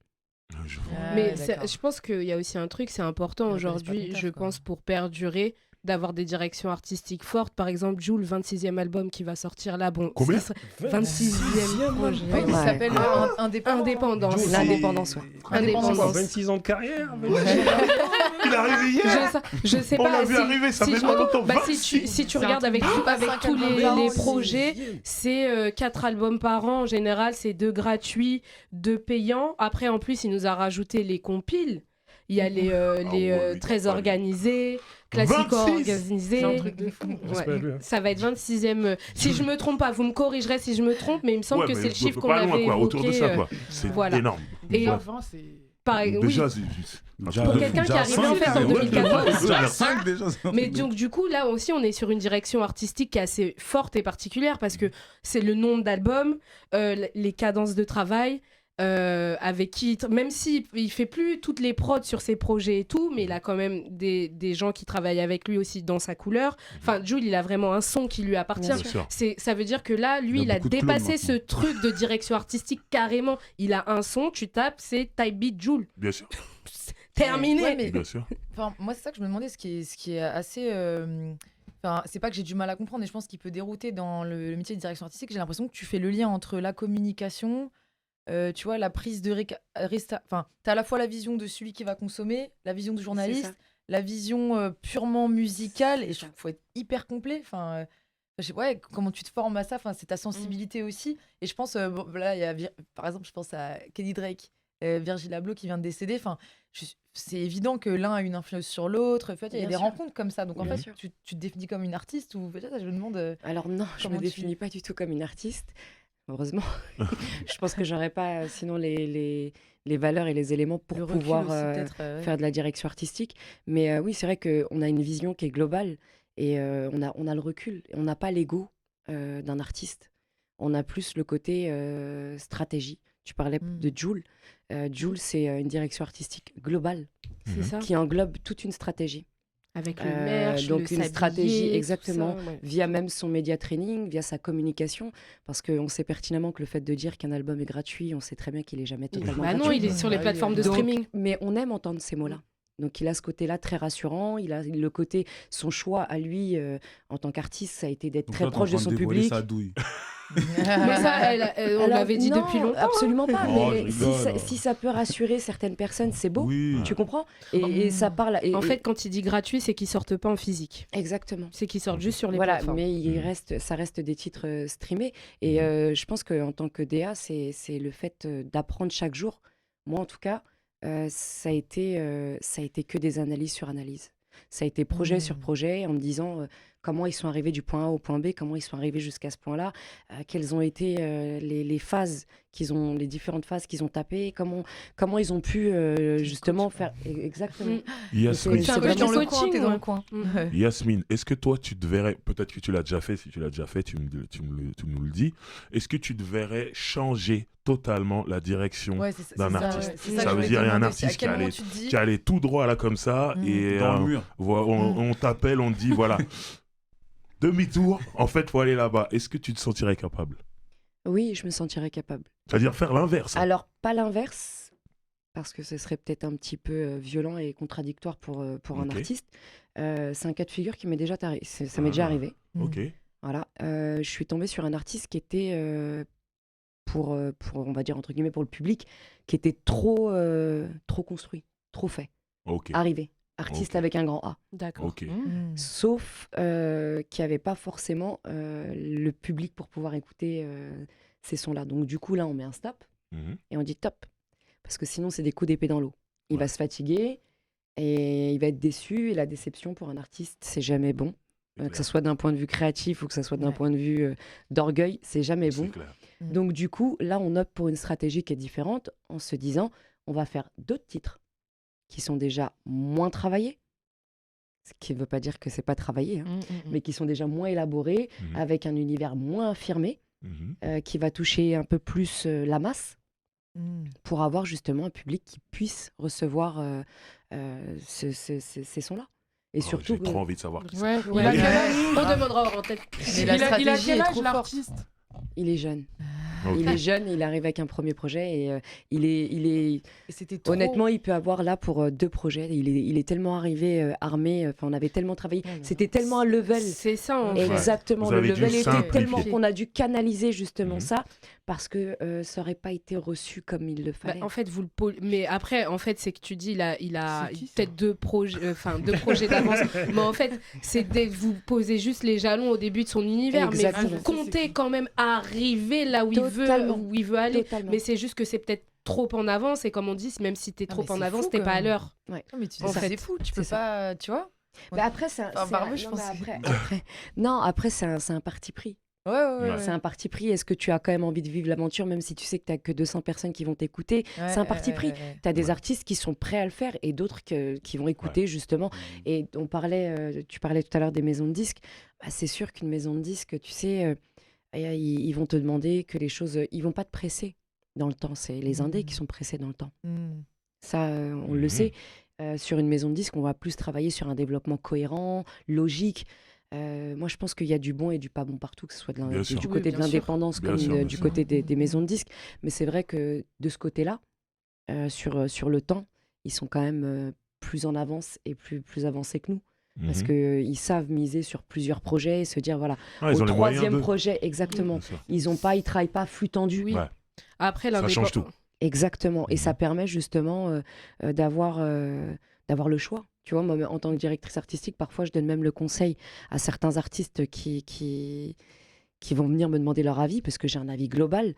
Speaker 1: Je vois.
Speaker 6: Mais
Speaker 2: d'accord.
Speaker 6: je pense qu'il y a aussi un truc, c'est important
Speaker 2: Ils reconnaissent pas
Speaker 6: aujourd'hui,
Speaker 2: ton taf,
Speaker 6: je
Speaker 2: quoi.
Speaker 6: pense, pour perdurer, d'avoir des directions artistiques fortes. Par exemple, Jul, 26e album qui va sortir là. Bon,
Speaker 1: Combien
Speaker 6: ce serait 26e projet.
Speaker 2: Ouais, il
Speaker 4: Ouais.
Speaker 2: s'appelle Indépendant.
Speaker 6: Indépendance.
Speaker 7: Joe,
Speaker 4: L'indépendance, ouais.
Speaker 6: Indépendance.
Speaker 7: 26 ans de carrière.
Speaker 1: Il est arrivé hier.
Speaker 6: Je sais
Speaker 1: On
Speaker 6: pas
Speaker 1: l'a vu arriver, ça fait
Speaker 6: je-
Speaker 1: pas longtemps.
Speaker 6: bah, si
Speaker 1: 26.
Speaker 6: tu
Speaker 2: C'est un
Speaker 6: regardes
Speaker 2: truc
Speaker 6: avec,
Speaker 2: de fou,
Speaker 6: avec
Speaker 2: cinq
Speaker 6: tous
Speaker 2: albums
Speaker 6: les
Speaker 2: par an,
Speaker 6: projets, c'est 4 albums par an. En général, c'est 2 gratuits, 2 payants. Après, en plus, il nous a rajouté les compiles. Il y a les
Speaker 1: ouais,
Speaker 6: très
Speaker 1: oui,
Speaker 6: organisés, classiques
Speaker 1: 26.
Speaker 6: organisés.
Speaker 2: C'est un truc de fou.
Speaker 6: Ouais. Ça va être 26e. Si je me trompe pas, vous me corrigerez si je me trompe, mais il me semble
Speaker 1: Ouais,
Speaker 6: que
Speaker 1: mais
Speaker 6: c'est le chiffre qu'on
Speaker 1: pas loin,
Speaker 6: avait
Speaker 1: quoi,
Speaker 6: évoqué.
Speaker 1: autour de ça, quoi. C'est
Speaker 6: voilà.
Speaker 1: énorme.
Speaker 6: Et
Speaker 5: Déjà 20, c'est.
Speaker 6: oui.
Speaker 1: Déjà, c'est
Speaker 6: Pour quelqu'un qui arrivait en fait en 2014.
Speaker 3: Déjà 5 déjà.
Speaker 6: Mais donc du coup là aussi on est sur une direction artistique qui est assez forte et particulière parce que c'est le nombre d'albums, les cadences de travail, avec qui, même s'il il fait plus toutes les prods sur ses projets et tout, mais il a quand même des gens qui travaillent avec lui aussi dans sa couleur. Enfin, Jul, il a vraiment un son qui lui appartient.
Speaker 4: Bien
Speaker 1: Bien sûr.
Speaker 6: Ça veut dire que là, lui,
Speaker 3: Il y a
Speaker 6: il a
Speaker 3: beaucoup de
Speaker 6: dépassé
Speaker 3: clones
Speaker 6: ce truc de direction artistique carrément. Il a un son, tu tapes, c'est Type Beat Jul.
Speaker 1: Bien sûr.
Speaker 6: Terminé.
Speaker 2: Ouais, mais
Speaker 1: Bien sûr.
Speaker 2: enfin, moi, c'est ça que je me demandais, ce qui est assez. Enfin, c'est pas que j'ai du mal à comprendre, mais je pense qu'il peut dérouter dans le métier de direction artistique. J'ai l'impression que tu fais le lien entre la communication, tu vois, la prise de. Enfin, t'as à la fois la vision de celui qui va consommer, la vision du journaliste, la vision purement musicale, et je trouve qu'il faut être hyper complet. Enfin. Ouais, comment tu te formes à ça, enfin, c'est ta sensibilité aussi. Et je pense, bon, là, il y a, par exemple, je pense à Kenny Drake, Virgil Abloh qui vient de décéder. Enfin, c'est évident que l'un a une influence sur l'autre. En fait, il y a
Speaker 4: Bien
Speaker 2: des
Speaker 4: sûr.
Speaker 2: rencontres comme ça. Donc, en
Speaker 4: Bien
Speaker 2: fait,
Speaker 4: sûr.
Speaker 2: tu te définis comme une artiste ou peut-être, je me demande.
Speaker 4: Alors non, je
Speaker 2: Comment
Speaker 4: me
Speaker 2: tu-
Speaker 4: définis pas du tout comme une artiste. Heureusement. Je pense que j'aurais pas sinon les valeurs et les éléments pour
Speaker 2: le recul
Speaker 4: pouvoir
Speaker 2: aussi, peut-être, ouais.
Speaker 4: faire de la direction artistique. Mais oui, c'est vrai qu'on a une vision qui est globale, et on a le recul. On n'a pas l'ego d'un artiste. On a plus le côté stratégie. Tu parlais de Jul. Jul, c'est une direction artistique globale
Speaker 6: C'est ça.
Speaker 4: qui englobe toute une stratégie.
Speaker 6: Avec le merch,
Speaker 4: donc
Speaker 6: le
Speaker 4: une
Speaker 6: sablier,
Speaker 4: stratégie,
Speaker 6: tout
Speaker 4: exactement,
Speaker 6: ça, ouais.
Speaker 4: via même son média training, via sa communication, parce qu'on sait pertinemment que le fait de dire qu'un album est gratuit, on sait très bien qu'il est jamais totalement
Speaker 6: Bah non,
Speaker 4: gratuit.
Speaker 6: il est sur les
Speaker 2: Ah oui,
Speaker 6: plateformes de
Speaker 4: Donc,
Speaker 6: streaming.
Speaker 4: mais on aime entendre ces mots-là. Donc il a ce côté-là très rassurant, il a le côté, son choix à lui en tant qu'artiste, ça a été d'être très proche de son public.
Speaker 3: Sa douille.
Speaker 6: Mais ça, on
Speaker 4: Alors,
Speaker 6: l'avait dit
Speaker 4: non,
Speaker 6: depuis longtemps.
Speaker 4: Absolument pas,
Speaker 3: Oh,
Speaker 4: mais
Speaker 3: je
Speaker 4: si
Speaker 3: rigole.
Speaker 4: si ça peut rassurer certaines personnes, c'est beau,
Speaker 3: Oui.
Speaker 4: tu comprends, et ça parle...
Speaker 6: En fait, quand il dit gratuit, c'est qu'ils sortent pas en physique.
Speaker 4: exactement.
Speaker 6: C'est qu'ils sortent juste sur les
Speaker 4: Voilà,
Speaker 6: plateformes.
Speaker 4: mais ça reste des titres streamés. Et je pense qu'en tant que DA, c'est le fait d'apprendre chaque jour. Moi, en tout cas, ça a été que des analyses sur analyses. Ça a été projet sur projet en me disant comment ils sont arrivés du point A au point B, comment ils sont arrivés jusqu'à ce point-là, quelles ont été les phases les différentes phases qu'ils ont tapées, comment ils ont pu justement faire exactement.
Speaker 1: Yasmine,
Speaker 6: C'est un peu
Speaker 2: dans le coin,
Speaker 6: coaching,
Speaker 2: t'es dans
Speaker 6: ouais.
Speaker 2: le coin.
Speaker 1: Yasmine, est-ce que toi, tu te verrais, peut-être que tu l'as déjà fait, si tu l'as déjà fait, tu nous le dis, est-ce que tu te verrais changer totalement la direction
Speaker 2: Ouais, c'est
Speaker 1: d'un
Speaker 2: ça,
Speaker 1: artiste?
Speaker 2: ouais. C'est
Speaker 1: Ça
Speaker 2: que je
Speaker 1: veut
Speaker 2: voulais
Speaker 1: dire, il y a un
Speaker 2: demander aussi. À
Speaker 1: artiste
Speaker 2: quel moment tu te dis-
Speaker 1: qui allait tout droit là comme ça, et
Speaker 3: Dans le mur.
Speaker 1: on t'appelle, on te dit, voilà, demi-tour, en fait, faut aller là-bas. Est-ce que tu te sentirais capable?
Speaker 4: Oui, je me sentirais capable.
Speaker 1: C'est-à-dire faire l'inverse.
Speaker 4: Alors, pas l'inverse, parce que ce serait peut-être un petit peu violent et contradictoire pour un
Speaker 1: Ok.
Speaker 4: artiste. C'est un cas de figure qui m'est déjà ça m'est déjà arrivé.
Speaker 1: Ok.
Speaker 4: Voilà. Je suis tombée sur un artiste qui était, pour, on va dire, entre guillemets, pour le public, qui était trop construit, trop fait.
Speaker 1: Ok.
Speaker 4: Arrivé. Artiste
Speaker 1: Ok.
Speaker 4: avec un grand A.
Speaker 6: D'accord.
Speaker 1: Ok.
Speaker 4: Sauf qu'il n'y avait pas forcément le public pour pouvoir écouter ces sons-là. Donc, du coup, là, on met un stop
Speaker 1: Mhm.
Speaker 4: et on dit top. Parce que sinon, c'est des coups d'épée dans l'eau. Il
Speaker 1: Ouais.
Speaker 4: va se fatiguer et il va être déçu. Et la déception pour un artiste, c'est jamais bon.
Speaker 1: C'est
Speaker 4: Que ce
Speaker 1: clair.
Speaker 4: soit d'un point de vue créatif ou que ce soit d'un
Speaker 2: Ouais.
Speaker 4: point de vue d'orgueil, c'est jamais
Speaker 1: C'est
Speaker 4: bon.
Speaker 1: clair.
Speaker 4: Donc, du coup, là, on opte pour une stratégie qui est différente en se disant on va faire d'autres titres qui sont déjà moins travaillés. Ce qui ne veut pas dire que c'est pas travaillé, hein, mais qui sont déjà moins élaborés,
Speaker 1: Mhm.
Speaker 4: avec un univers moins affirmé,
Speaker 1: Mhm.
Speaker 4: qui va toucher un peu plus la masse, pour avoir justement un public qui puisse recevoir ces sons-là. Et
Speaker 1: Oh,
Speaker 4: surtout,
Speaker 1: j'ai trop envie de savoir qui c'est.
Speaker 5: Ouais,
Speaker 6: Ouais.
Speaker 5: il a quel âge
Speaker 6: On demandera en tête.
Speaker 2: Mais la
Speaker 5: il a
Speaker 2: stratégie
Speaker 5: quel
Speaker 2: est
Speaker 5: âge
Speaker 2: trop forte.
Speaker 5: l'artiste
Speaker 4: il est jeune.
Speaker 1: Ok.
Speaker 4: Il est jeune, il arrive avec un premier projet et il est
Speaker 2: Et c'était trop...
Speaker 4: honnêtement, il peut avoir là pour 2 projets. Il est tellement arrivé armé. Enfin, on avait tellement travaillé.
Speaker 2: Ouais, mais
Speaker 4: C'était tellement un level.
Speaker 6: C'est ça, en fait.
Speaker 4: Exactement.
Speaker 1: Vous
Speaker 4: Le
Speaker 1: avez dû
Speaker 4: level était
Speaker 1: simplifier.
Speaker 4: tellement qu'on a dû canaliser justement
Speaker 1: Mhm.
Speaker 4: ça parce que ça aurait pas été reçu comme il le
Speaker 6: Bah,
Speaker 4: fallait.
Speaker 6: en fait, mais après, en fait, c'est que tu dis, il a
Speaker 5: C'est qui, ça
Speaker 6: peut-être 2 projets, deux projets d'avance. Mais en fait, vous posez juste les jalons au début de son univers,
Speaker 4: Exactement.
Speaker 6: mais vous comptez quand même arriver là où
Speaker 4: Totalement.
Speaker 6: il veut aller.
Speaker 4: Totalement.
Speaker 6: Mais c'est juste que c'est peut-être trop en avance, et comme on dit, même si t'es
Speaker 2: Ah,
Speaker 6: trop
Speaker 2: mais
Speaker 6: en
Speaker 2: c'est
Speaker 6: avance,
Speaker 2: fou,
Speaker 6: t'es
Speaker 2: quand
Speaker 6: pas à
Speaker 2: même.
Speaker 6: l'heure.
Speaker 4: Ouais.
Speaker 2: Non, mais tu
Speaker 6: En
Speaker 2: dis, ça,
Speaker 6: fait,
Speaker 2: c'est fou. Tu peux
Speaker 4: c'est ça.
Speaker 2: pas... Tu vois
Speaker 4: Bah après, c'est un,
Speaker 2: Enfin,
Speaker 4: c'est
Speaker 2: Barbu,
Speaker 4: un-
Speaker 2: je
Speaker 4: non,
Speaker 2: pense.
Speaker 4: mais après, c'est un parti pris.
Speaker 2: Ouais.
Speaker 4: C'est un parti pris. Est-ce que tu as quand même envie de vivre l'aventure, même si tu sais que tu n'as que 200 personnes qui vont t'écouter? C'est un parti pris. Tu as des
Speaker 1: Ouais.
Speaker 4: artistes qui sont prêts à le faire et d'autres qui vont écouter, justement. Et tu parlais tout à l'heure des maisons de disques. Bah, c'est sûr qu'une maison de disques, tu sais, ils vont te demander que les choses. Ils vont pas te presser dans le temps. C'est les indés qui sont pressés dans le temps. Ça, on le
Speaker 1: Mhm.
Speaker 4: sait. Sur une maison de disques, on va plus travailler sur un développement cohérent, logique. Moi, je pense qu'il y a du bon et du pas bon partout, que ce soit
Speaker 1: Bien sûr.
Speaker 4: du
Speaker 6: Oui,
Speaker 4: côté
Speaker 6: bien
Speaker 4: de
Speaker 6: sûr.
Speaker 4: l'indépendance
Speaker 1: Bien
Speaker 4: comme
Speaker 1: sûr, bien
Speaker 4: du
Speaker 1: sûr.
Speaker 4: côté des maisons de disques. Mais c'est vrai que de ce côté-là, sur le temps, ils sont quand même plus en avance et plus avancés que nous. Parce
Speaker 1: Mhm.
Speaker 4: qu'ils savent miser sur plusieurs projets et se dire, voilà,
Speaker 1: Ah, ils
Speaker 4: au
Speaker 1: ont les moyens
Speaker 4: troisième
Speaker 1: de...
Speaker 4: projet, exactement.
Speaker 1: Bien sûr.
Speaker 4: Ils travaillent pas à flux tendu.
Speaker 6: Oui.
Speaker 1: Ouais.
Speaker 6: Après,
Speaker 1: Ça change tout.
Speaker 4: Exactement. Et
Speaker 1: Mhm.
Speaker 4: ça permet justement d'avoir le choix. Tu vois, moi, en tant que directrice artistique, parfois, je donne même le conseil à certains artistes qui vont venir me demander leur avis, parce que j'ai un avis global,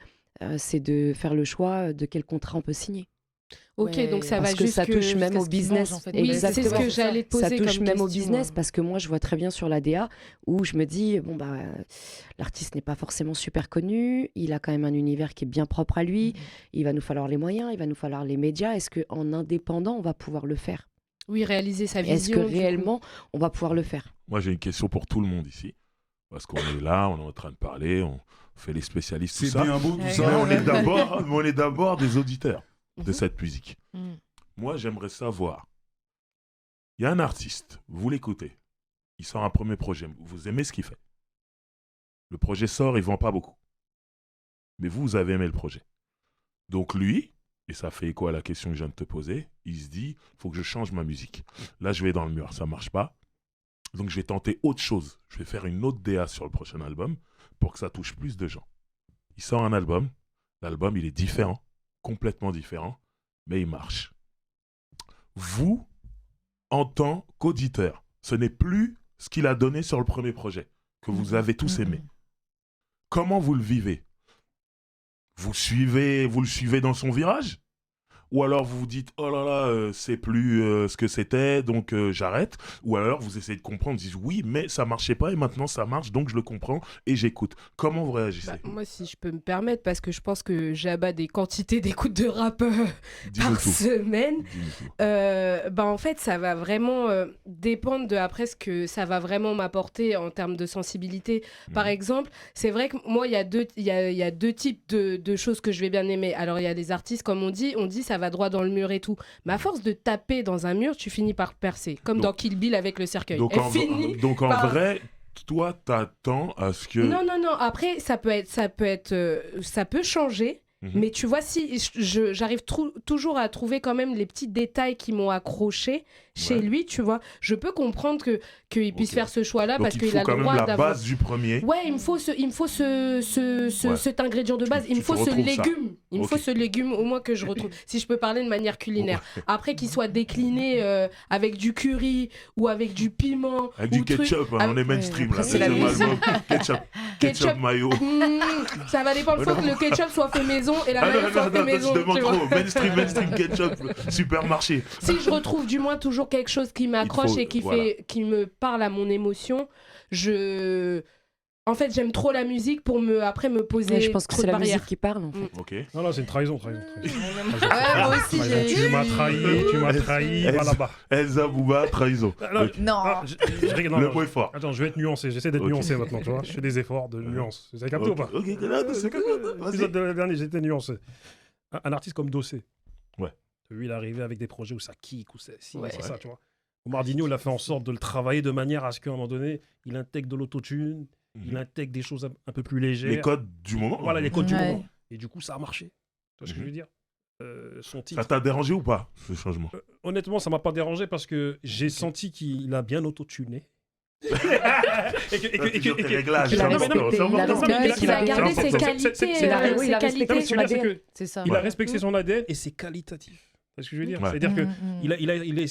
Speaker 4: c'est de faire le choix de quel contrat on peut signer.
Speaker 6: Ok,
Speaker 2: Ouais.
Speaker 6: donc ça
Speaker 4: Parce
Speaker 6: va
Speaker 4: que
Speaker 6: juste
Speaker 4: ça touche même
Speaker 2: jusqu'à
Speaker 4: au
Speaker 2: ce qu'ils
Speaker 4: business.
Speaker 2: mangent, en fait.
Speaker 6: Oui, c'est ce
Speaker 4: Exactement.
Speaker 6: que j'allais te poser
Speaker 4: Ça touche
Speaker 6: comme
Speaker 4: même au
Speaker 6: question,
Speaker 4: business,
Speaker 6: hein.
Speaker 4: parce que moi, je vois très bien sur la DA où je me dis, bon, bah, l'artiste n'est pas forcément super connu, il a quand même un univers qui est bien propre à lui, il va nous falloir les moyens, il va nous falloir les médias. Est-ce qu'en indépendant, on va pouvoir le faire?
Speaker 6: Oui, réaliser sa vision.
Speaker 4: Est-ce que
Speaker 6: du coup.
Speaker 4: réellement, on va pouvoir le faire?
Speaker 1: Moi, j'ai une question pour tout le monde ici. Parce qu'on est là, on est en train de parler, on fait les spécialistes, tout
Speaker 3: C'est
Speaker 1: ça.
Speaker 3: bien beau tout
Speaker 2: Ouais.
Speaker 1: Mais
Speaker 3: ça.
Speaker 1: on est d'abord des auditeurs de
Speaker 6: Mhm.
Speaker 1: cette musique. Moi, j'aimerais savoir. Il y a un artiste, vous l'écoutez, il sort un premier projet, vous aimez ce qu'il fait. Le projet sort, il ne vend pas beaucoup. Mais vous avez aimé le projet. Donc lui, et ça fait écho à la question que je viens de te poser, il se dit, il faut que je change ma musique. Là, je vais dans le mur, ça ne marche pas. Donc je vais tenter autre chose. Je vais faire une autre DA sur le prochain album pour que ça touche plus de gens. Il sort un album, l'album il est différent, complètement différent, mais il marche. Vous, en tant qu'auditeur, ce n'est plus ce qu'il a donné sur le premier projet, que vous avez tous aimé. Comment vous le vivez? Vous le suivez dans son virage? ou alors vous vous dites oh là là, c'est plus ce que c'était, donc j'arrête, ou alors vous essayez de comprendre, vous dites oui, mais ça marchait pas et maintenant ça marche, donc je le comprends et j'écoute. Comment vous réagissez?
Speaker 6: Moi, si je peux me permettre, parce que je pense que j'abats des quantités d'écoute de rap
Speaker 1: Dis-nous
Speaker 6: par
Speaker 1: tout.
Speaker 6: semaine.
Speaker 1: Dis-nous tout.
Speaker 6: En fait, ça va vraiment dépendre de après ce que ça va vraiment m'apporter en termes de sensibilité. Par exemple, c'est vrai que moi, il y a deux types de choses que je vais bien aimer. Alors, il y a des artistes, comme on dit ça va droit dans le mur et tout. Mais à force de taper dans un mur, tu finis par percer. Comme dans Kill Bill avec le cercueil.
Speaker 1: Donc en vrai, toi, t'attends à ce que...
Speaker 6: Non. Après, ça peut changer. Mais tu vois, si j'arrive toujours à trouver quand même les petits détails qui m'ont accroché chez lui, tu vois, je peux comprendre qu'il puisse faire ce choix-là parce qu'il a le droit d'avoir...
Speaker 1: il faut quand même la base du premier.
Speaker 6: Ouais, il me faut cet ingrédient de base, il me faut ce légume. Il me faut ce légume au moins que je retrouve, si je peux parler de manière culinaire. Après, qu'il soit décliné avec du curry ou avec du piment.
Speaker 1: Avec du ketchup, on est mainstream là.
Speaker 2: c'est la musique.
Speaker 1: Ketchup mayo.
Speaker 6: Ça va dépendre, il faut que le ketchup soit fait maison et la mayo soit fait maison.
Speaker 1: Tu demandes trop. Mainstream ketchup, supermarché.
Speaker 6: Si je retrouve du moins toujours quelque chose qui m'accroche et qui me parle à mon émotion, en fait, j'aime trop la musique pour après me poser.
Speaker 4: Ouais, je pense que c'est la
Speaker 6: barrières.
Speaker 4: musique qui parle. En fait.
Speaker 1: Ok.
Speaker 7: Non, c'est une trahison.
Speaker 2: Ouais, moi aussi, j'ai...
Speaker 7: Tu m'as trahi, va là-bas.
Speaker 1: Elsa Bouba, trahison.
Speaker 2: Non.
Speaker 1: Le mot est fort.
Speaker 7: Attends, je vais être nuancé, j'essaie d'être nuancé maintenant, tu vois. Je fais des efforts de nuance. Vous avez capté ou pas?
Speaker 1: Ok,
Speaker 7: L'épisode dernier, j'étais nuancé. Un artiste comme Dossé.
Speaker 1: Ouais.
Speaker 7: Lui, il est arrivé avec des projets où ça kick, où c'est ça, tu vois.
Speaker 1: Mardinho,
Speaker 7: il a fait en sorte de le travailler de manière à ce qu'à un moment donné, il intègre de l'autotune, il intègre des choses un peu plus légères.
Speaker 1: Les codes du moment.
Speaker 7: Voilà, les codes du moment. Et du coup, ça a marché. Tu vois ce que je veux dire? Son titre.
Speaker 1: Ça t'a dérangé ou pas, ce changement?
Speaker 7: Honnêtement, ça m'a pas dérangé parce que j'ai senti qu'il a bien autotuné.
Speaker 1: Il a
Speaker 6: gardé ses qualités.
Speaker 2: C'est ça.
Speaker 7: Il a respecté son ADN et c'est qualitatif. C'est ce que je veux dire. C'est-à-dire